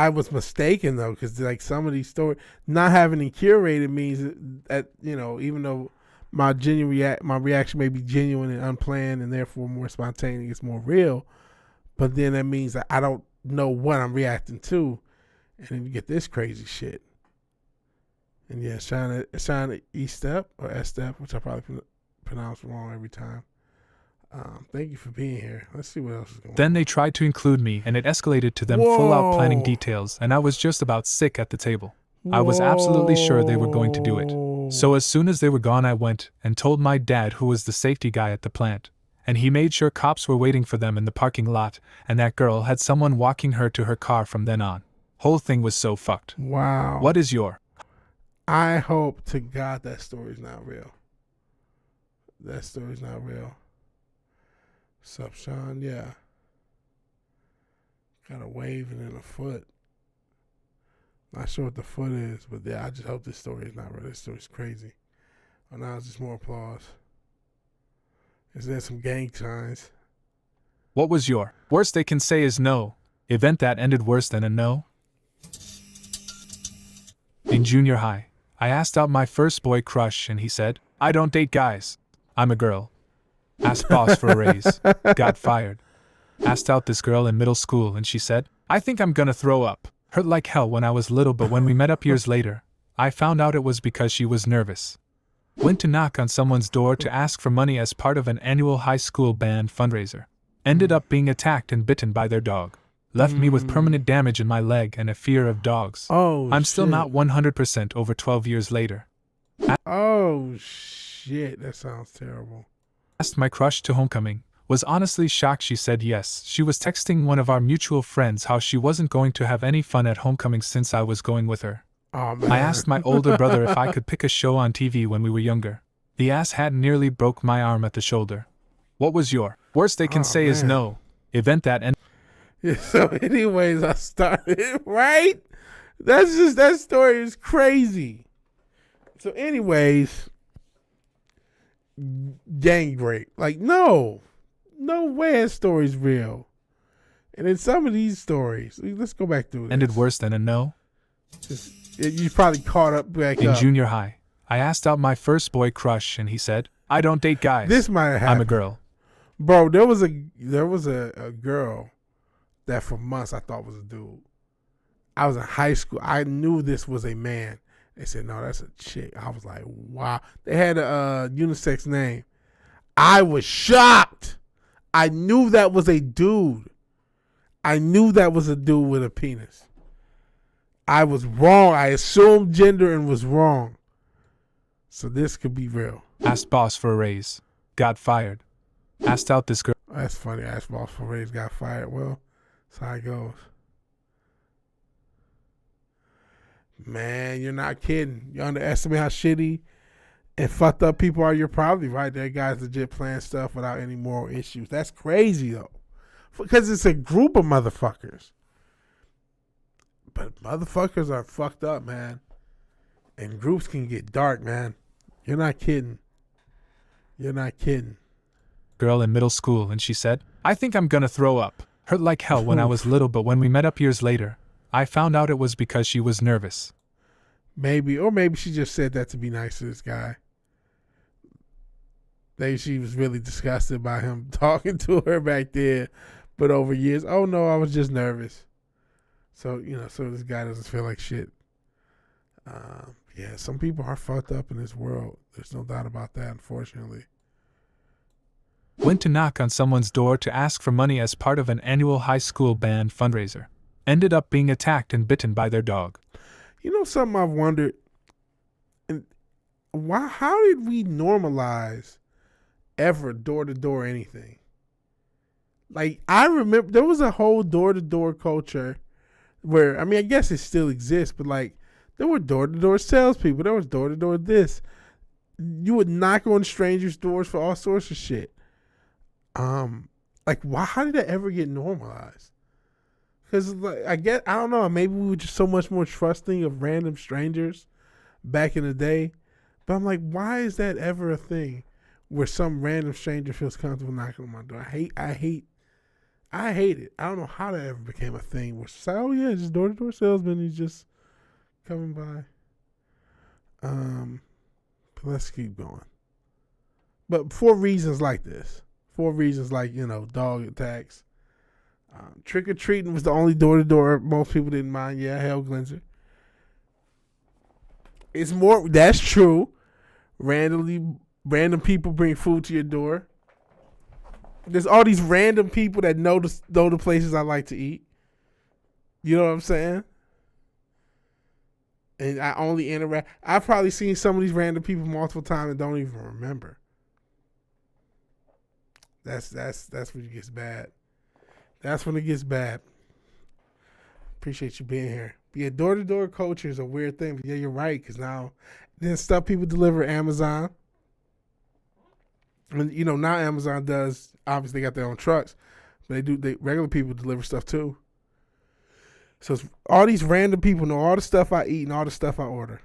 [SPEAKER 1] was mistaken though, because like some of these stories, not having it curated means that, you know, even though my reaction may be genuine and unplanned and therefore more spontaneous, more real, but then that means that I don't know what I'm reacting to, and then you get this crazy shit. And yeah, Shine E-Step or S-Step, which I probably pronounce wrong every time. Thank you for being here. Let's see what else is going on.
[SPEAKER 7] Then they tried to include me, and it escalated to them full out planning details, and I was just about sick at the table. I was absolutely sure they were going to do it. So as soon as they were gone, I went and told my dad, who was the safety guy at the plant, and he made sure cops were waiting for them in the parking lot, and that girl had someone walking her to her car from then on. Whole thing was so fucked.
[SPEAKER 1] Wow.
[SPEAKER 7] What is your?
[SPEAKER 1] I hope to God that story's not real. That story's not real. Sup, Sean? Yeah. Got a wave and then a foot. Not sure what the foot is, but yeah, I just hope this story is not real. This story's crazy. Oh, now it's just more applause. Is there some gang signs?
[SPEAKER 7] What was your? Worst they can say is no. Event that ended worse than a no? In junior high, I asked out my first boy crush and he said, I don't date guys. I'm a girl. Asked boss for a raise. Got fired. Asked out this girl in middle school and she said, I think I'm gonna throw up. Hurt like hell when I was little, but when we met up years later, I found out it was because she was nervous. Went to knock on someone's door to ask for money as part of an annual high school band fundraiser. Ended up being attacked and bitten by their dog. Left me with permanent damage in my leg and a fear of dogs.
[SPEAKER 1] Oh,
[SPEAKER 7] I'm still not 100% over 12 years later.
[SPEAKER 1] Oh, shit. That sounds terrible.
[SPEAKER 7] Asked my crush to homecoming. Was honestly shocked she said yes. She was texting one of our mutual friends how she wasn't going to have any fun at homecoming since I was going with her.
[SPEAKER 1] Oh, man.
[SPEAKER 7] I asked my older brother if I could pick a show on TV when we were younger. The ass hat nearly broke my arm at the shoulder. What was your? Worst they can say is no. Event that ended.
[SPEAKER 1] Yeah, so anyways, I started, right? That's just, that story is crazy. So anyways, gang rape. Like, no way that story's real. And then some of these stories, let's go back through this.
[SPEAKER 7] Ended worse than a no?
[SPEAKER 1] You probably caught up back
[SPEAKER 7] In
[SPEAKER 1] up.
[SPEAKER 7] junior high, I asked out my first boy crush and he said, I don't date guys.
[SPEAKER 1] This might have happened.
[SPEAKER 7] I'm a girl.
[SPEAKER 1] Bro, there was a girl that for months I thought was a dude. I was in high school. I knew this was a man. They said, no, that's a chick. I was like, wow. They had a unisex name. I was shocked. I knew that was a dude. I knew that was a dude with a penis. I was wrong. I assumed gender and was wrong. So this could be real.
[SPEAKER 7] Asked boss for a raise. Got fired. Asked out this girl.
[SPEAKER 1] That's funny. Asked boss for a raise, got fired. Well, that's how it goes. Man, you're not kidding. You underestimate how shitty and fucked up people are. You're probably right. That guy's legit playing stuff without any moral issues. That's crazy, though. Because it's a group of motherfuckers. But motherfuckers are fucked up, man. And groups can get dark, man. You're not kidding. You're not kidding.
[SPEAKER 7] Girl in middle school and she said, I think I'm gonna throw up. Hurt like hell when I was little, but when we met up years later, I found out it was because she was nervous.
[SPEAKER 1] Maybe, or maybe she just said that to be nice to this guy. Maybe she was really disgusted by him talking to her back there, but over years, oh no, I was just nervous. So, so this guy doesn't feel like shit. Yeah, some people are fucked up in this world. There's no doubt about that, unfortunately.
[SPEAKER 7] Went to knock on someone's door to ask for money as part of an annual high school band fundraiser. Ended up being attacked and bitten by their dog.
[SPEAKER 1] You know something I've wondered? And how did we normalize ever door-to-door anything? Like, I remember there was a whole door-to-door culture where, I mean, I guess it still exists, but like, there were door-to-door salespeople. There was door-to-door this. You would knock on strangers' doors for all sorts of shit. Like, why? How did that ever get normalized? Because, like, I don't know. Maybe we were just so much more trusting of random strangers back in the day. But I'm like, why is that ever a thing where some random stranger feels comfortable knocking on my door? I hate it. I don't know how that ever became a thing. Where it's like, oh yeah, just door-to-door salesman. He's just coming by. But let's keep going. But for reasons like this, dog attacks, trick or treating was the only door-to-door most people didn't mind. Yeah, hell cleanser. It's more. That's true. Random people bring food to your door. There's all these random people that know the places I like to eat. You know what I'm saying? And I only interact. I've probably seen some of these random people multiple times and don't even remember. That's when it gets bad. That's when it gets bad. Appreciate you being here. But yeah, door-to-door culture is a weird thing. But yeah, you're right. Because now, then stuff people deliver Amazon. And now Amazon does. Obviously, they got their own trucks, but regular people deliver stuff too. So it's all these random people know all the stuff I eat and all the stuff I order.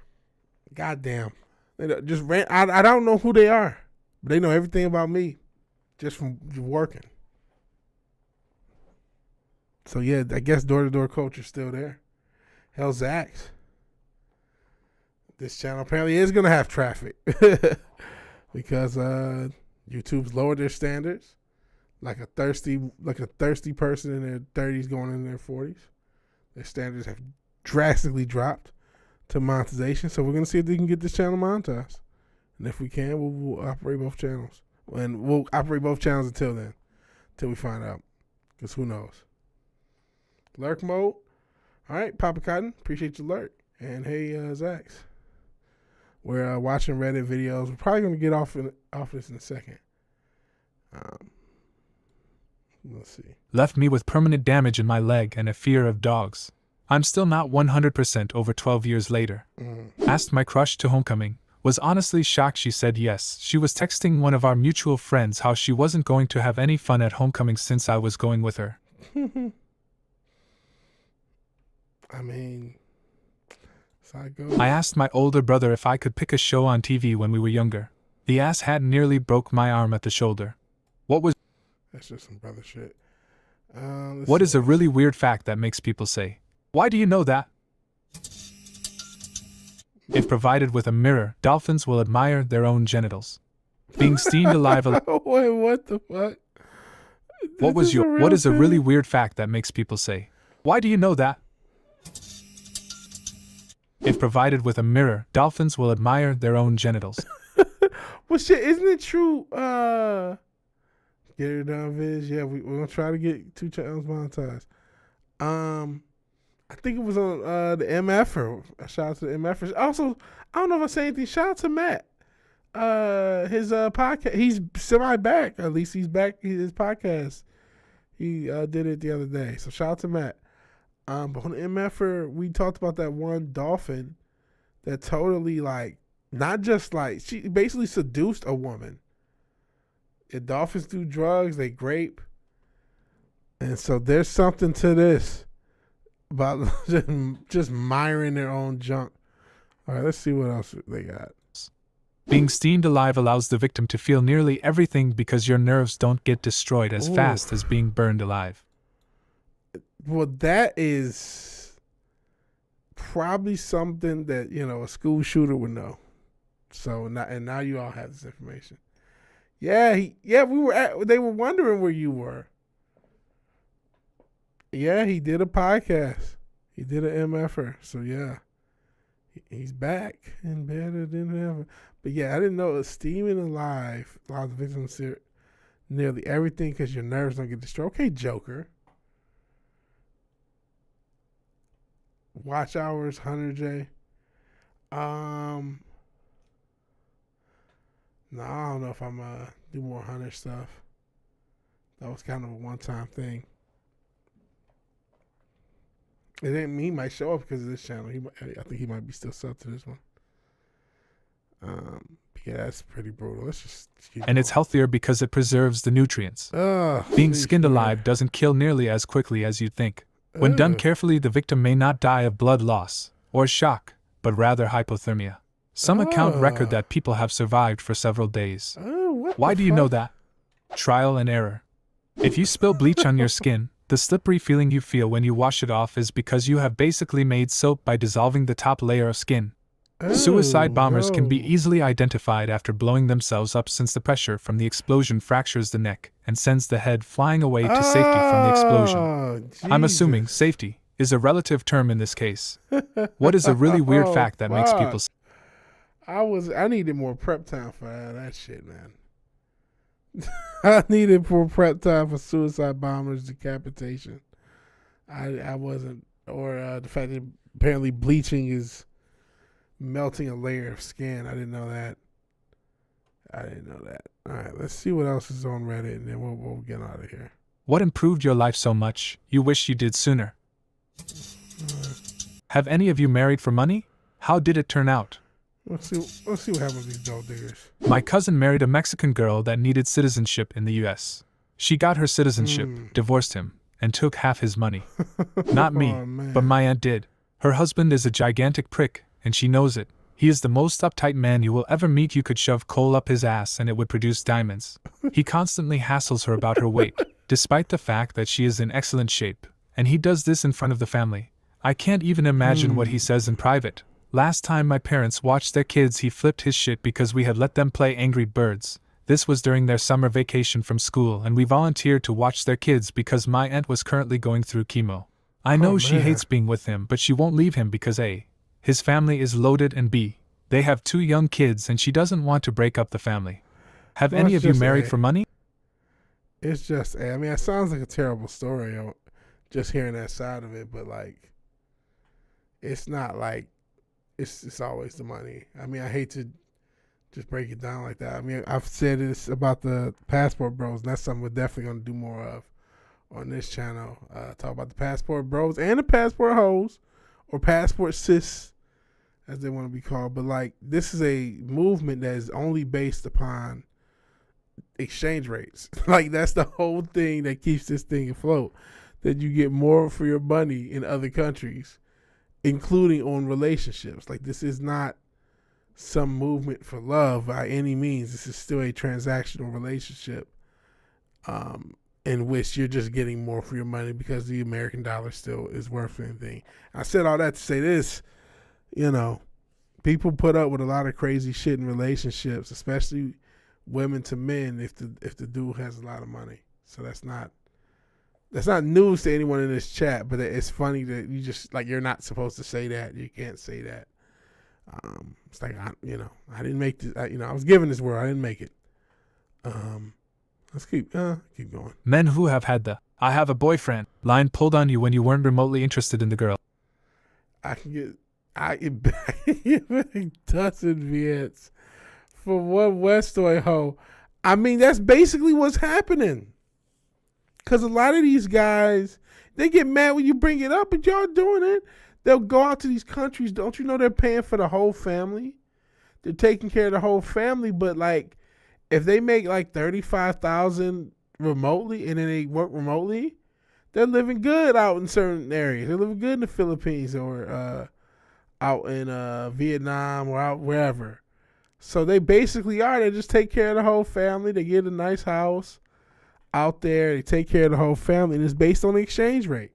[SPEAKER 1] Goddamn, I don't know who they are, but they know everything about me, just from working. So yeah, I guess door-to-door culture is still there. Hell, Zach's. This channel apparently is gonna have traffic because YouTube's lowered their standards, like a thirsty person in their 30s going into their 40s. Their standards have drastically dropped to monetization. So we're gonna see if they can get this channel monetized, and if we can, we'll operate both channels, and we'll operate both channels until then, until we find out, because who knows. Lurk mode. All right, Papa Cotton, appreciate your lurk, and hey, Zax. We're watching Reddit videos. We're probably going to get off this in a second. Let's see.
[SPEAKER 7] Left me with permanent damage in my leg and a fear of dogs. I'm still not 100% over 12 years later. Asked my crush to homecoming. Was honestly shocked she said yes. She was texting one of our mutual friends how she wasn't going to have any fun at homecoming since I was going with her.
[SPEAKER 1] I mean...
[SPEAKER 7] I asked my older brother if I could pick a show on TV when we were younger. The ass had nearly broke my arm at the shoulder.
[SPEAKER 1] That's just some brother shit.
[SPEAKER 7] What is a really weird fact that makes people say, "Why do you know that?" If provided with a mirror, dolphins will admire their own genitals. Being steamed alive.
[SPEAKER 1] Wait, what the fuck?
[SPEAKER 7] What is a really weird fact that makes people say, "Why do you know that?" If provided with a mirror, dolphins will admire their own genitals.
[SPEAKER 1] Well, shit, isn't it true? Get it done, Viz. Yeah, we're going to try to get 2 channels monetized. I think it was on the MFer. Shout out to the MFers. Also, I don't know if I say anything. Shout out to Matt. His podcast, he's semi-back. At least he's back. His podcast, he did it the other day. So shout out to Matt. But on the MFer, we talked about that one dolphin that totally, like, not just like, she basically seduced a woman. The dolphins do drugs, they grape. And so there's something to this about just miring their own junk. All right, let's see what else they got.
[SPEAKER 7] Being steamed alive allows the victim to feel nearly everything because your nerves don't get destroyed as fast as being burned alive.
[SPEAKER 1] Well, that is probably something that, a school shooter would know. So now you all have this information. Yeah, they were wondering where you were. Yeah, he did a podcast. He did an MFer. So yeah, he's back and better than ever. But yeah, I didn't know it was steaming alive allows the victim to see nearly everything because your nerves don't get destroyed. Okay, Joker. Watch hours, 100J. No, I don't know if I'm do more Hunter stuff. That was kind of a one-time thing. And then he might show up because of this channel. I think he might be still subbed to this one. Yeah, that's pretty brutal. Let's just keep
[SPEAKER 7] And it's
[SPEAKER 1] going.
[SPEAKER 7] healthier because it preserves the nutrients. Being skinned alive doesn't kill nearly as quickly as you'd think. When done carefully, the victim may not die of blood loss or shock, but rather hypothermia. Some account record that people have survived for several days. Why do you know that? Trial and error. If you spill bleach on your skin, the slippery feeling you feel when you wash it off is because you have basically made soap by dissolving the top layer of skin. Suicide bombers can be easily identified after blowing themselves up since the pressure from the explosion fractures the neck and sends the head flying away to safety from the explosion. I'm assuming safety is a relative term in this case. What is a really weird fact that makes people...
[SPEAKER 1] I needed more prep time for that shit, man. I needed more prep time for suicide bombers, decapitation. I wasn't, or the fact that apparently bleaching is melting a layer of skin. I didn't know that. All right, let's see what else is on Reddit, and then we'll get out of here.
[SPEAKER 7] What improved your life so much you wish you did sooner? Have any of you married for money? How did it turn out?
[SPEAKER 1] Let's see what happens with these gold diggers.
[SPEAKER 7] My cousin married a Mexican girl that needed citizenship in the U.S. She got her citizenship, divorced him, and took half his money. Not me, but my aunt did. Her husband is a gigantic prick, and she knows it. He is the most uptight man you will ever meet. You could shove coal up his ass and it would produce diamonds. He constantly hassles her about her weight, despite the fact that she is in excellent shape, and he does this in front of the family. I can't even imagine what he says in private. Last time my parents watched their kids, he flipped his shit because we had let them play Angry Birds. This was during their summer vacation from school, and we volunteered to watch their kids because my aunt was currently going through chemo. I know she hates being with him, but she won't leave him because A, his family is loaded, and B, they have 2 young kids and she doesn't want to break up the family. Have any of you married for money?
[SPEAKER 1] It's just, I mean, it sounds like a terrible story, just hearing that side of it, but like, it's not like, it's always the money. I mean, I hate to just break it down like that. I mean, I've said this about the passport bros, and that's something we're definitely going to do more of on this channel. Talk about the passport bros and the passport hoes, or passport sis, as they want to be called. But like, this is a movement that is only based upon exchange rates. Like, that's the whole thing that keeps this thing afloat, that you get more for your money in other countries, including on relationships. Like, this is not some movement for love by any means. This is still a transactional relationship in which you're just getting more for your money because the American dollar still is worth anything. I said all that to say this, people put up with a lot of crazy shit in relationships, especially women to men, if the dude has a lot of money. So that's not news to anyone in this chat, but it's funny that you just, like, you're not supposed to say that. You can't say that. It's like, I didn't make this, I was given this word. I didn't make it. Let's keep going.
[SPEAKER 7] Men who have had the "I have a boyfriend" line pulled on you when you weren't remotely interested in the girl.
[SPEAKER 1] I can get back a dozen VS for one Westoy hoe. I mean, that's basically what's happening. Because a lot of these guys, they get mad when you bring it up, but y'all doing it. They'll go out to these countries. Don't you know they're paying for the whole family? They're taking care of the whole family. But like, if they make like $35,000 remotely and then they work remotely, they're living good out in certain areas. They're living good in the Philippines or out in Vietnam or out wherever. So they basically are. They just take care of the whole family. They get a nice house out there. They take care of the whole family, and it's based on the exchange rate.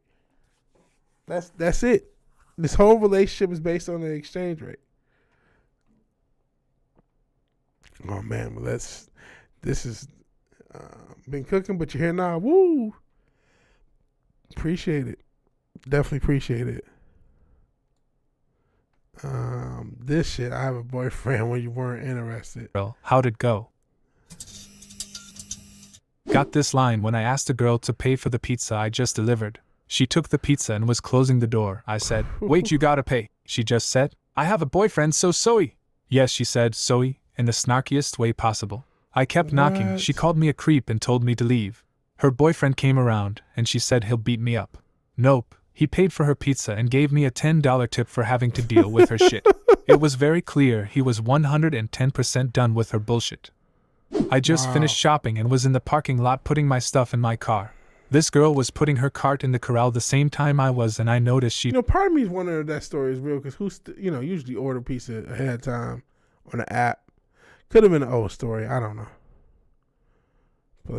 [SPEAKER 1] That's it. This whole relationship is based on the exchange rate. Oh man, well this is been cooking, but you're here now. Woo! Appreciate it. Definitely appreciate it. This shit, I have a boyfriend when you weren't interested.
[SPEAKER 7] How'd it go? Got this line when I asked a girl to pay for the pizza I just delivered. She took the pizza and was closing the door. I said, "Wait, you gotta pay." She just said, "I have a boyfriend, so soy." Yes, she said soy in the snarkiest way possible. I kept knocking. She called me a creep and told me to leave. Her boyfriend came around and she said he'll beat me up. Nope, He paid for her pizza and gave me a $10 tip for having to deal with her shit. It was very clear he was 110% done with her bullshit. I just finished shopping and was in the parking lot putting my stuff in my car. This girl was putting her cart in the corral the same time I was, and I noticed she...
[SPEAKER 1] part of me is wondering if that story is real, because who's, usually order pizza ahead of time on the app. Could have been an old story. I don't know.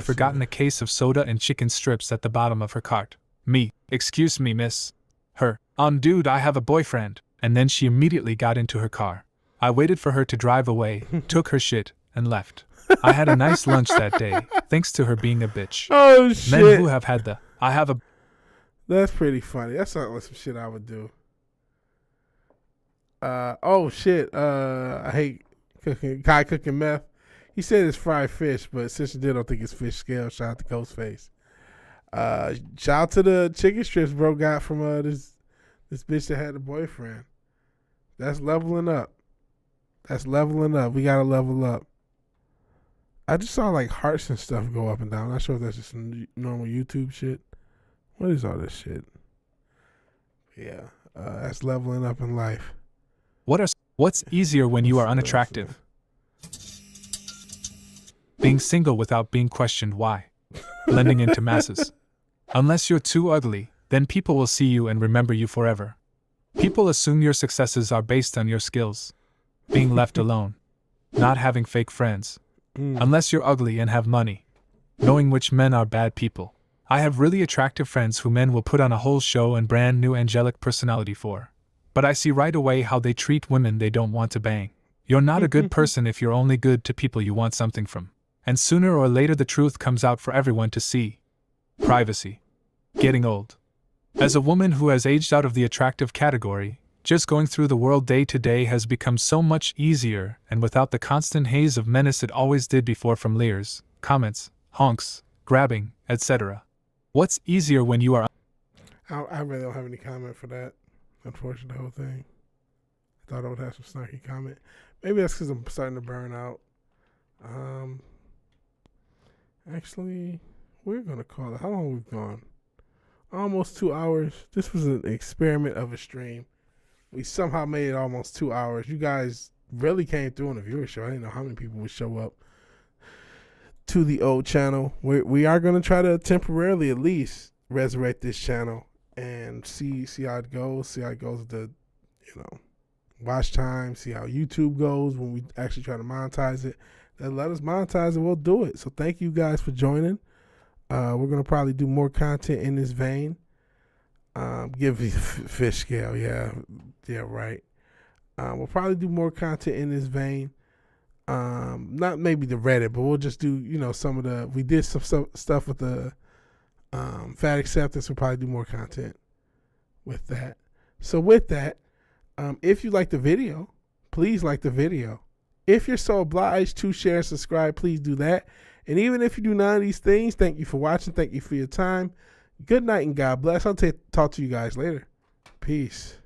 [SPEAKER 7] Forgotten a case of soda and chicken strips at the bottom of her cart. Me, excuse me, miss. Her, dude, I have a boyfriend. And then she immediately got into her car. I waited for her to drive away, took her shit, and left. I had a nice lunch that day, thanks to her being a bitch.
[SPEAKER 1] Oh, shit.
[SPEAKER 7] Men who have had I have a...
[SPEAKER 1] That's pretty funny. That's not like some shit I would do. Oh, shit. I hate cooking meth. He said it's fried fish, but since you did, I don't think it's fish scale. Shout out to Ghostface. Shout out to the chicken strips bro got from this bitch that had a boyfriend. That's leveling up. We gotta level up. I just saw like hearts and stuff go up and down. I'm not sure if that's just some normal YouTube shit. What is all this shit? Yeah, that's leveling up in life.
[SPEAKER 7] What's easier when you are unattractive? Being single without being questioned why. Blending into masses. Unless you're too ugly, then people will see you and remember you forever. People assume your successes are based on your skills. Being left alone. Not having fake friends. Unless you're ugly and have money. Knowing which men are bad people. I have really attractive friends who men will put on a whole show and brand new angelic personality for. But I see right away how they treat women they don't want to bang. You're not a good person if you're only good to people you want something from. And sooner or later the truth comes out for everyone to see. Privacy. Getting old. As a woman who has aged out of the attractive category, just going through the world day to day has become so much easier and without the constant haze of menace it always did before from leers, comments, honks, grabbing, etc. What's easier when you are...
[SPEAKER 1] I really don't have any comment for that. Unfortunately, the whole thing. I thought I would have some snarky comment. Maybe that's because I'm starting to burn out. Actually, we're going to call it. How long have we gone? Almost 2 hours. This was an experiment of a stream. We somehow made it almost 2 hours. You guys really came through on the viewership. I didn't know how many people would show up to the old channel. We are going to try to temporarily at least resurrect this channel and see how it goes. See how it goes with the, watch time. See how YouTube goes when we actually try to monetize it. Then let us monetize it. We'll do it. So thank you guys for joining. We're going to probably do more content in this vein. Give me fish scale. Yeah, right. We'll probably do more content in this vein. Not maybe the Reddit, but we'll just do, some of the, we did some stuff with the fat acceptance. We'll probably do more content with that. So with that, if you like the video, please like the video. If you're so obliged to share and subscribe, please do that. And even if you do none of these things, thank you for watching. Thank you for your time. Good night and God bless. I'll talk to you guys later. Peace.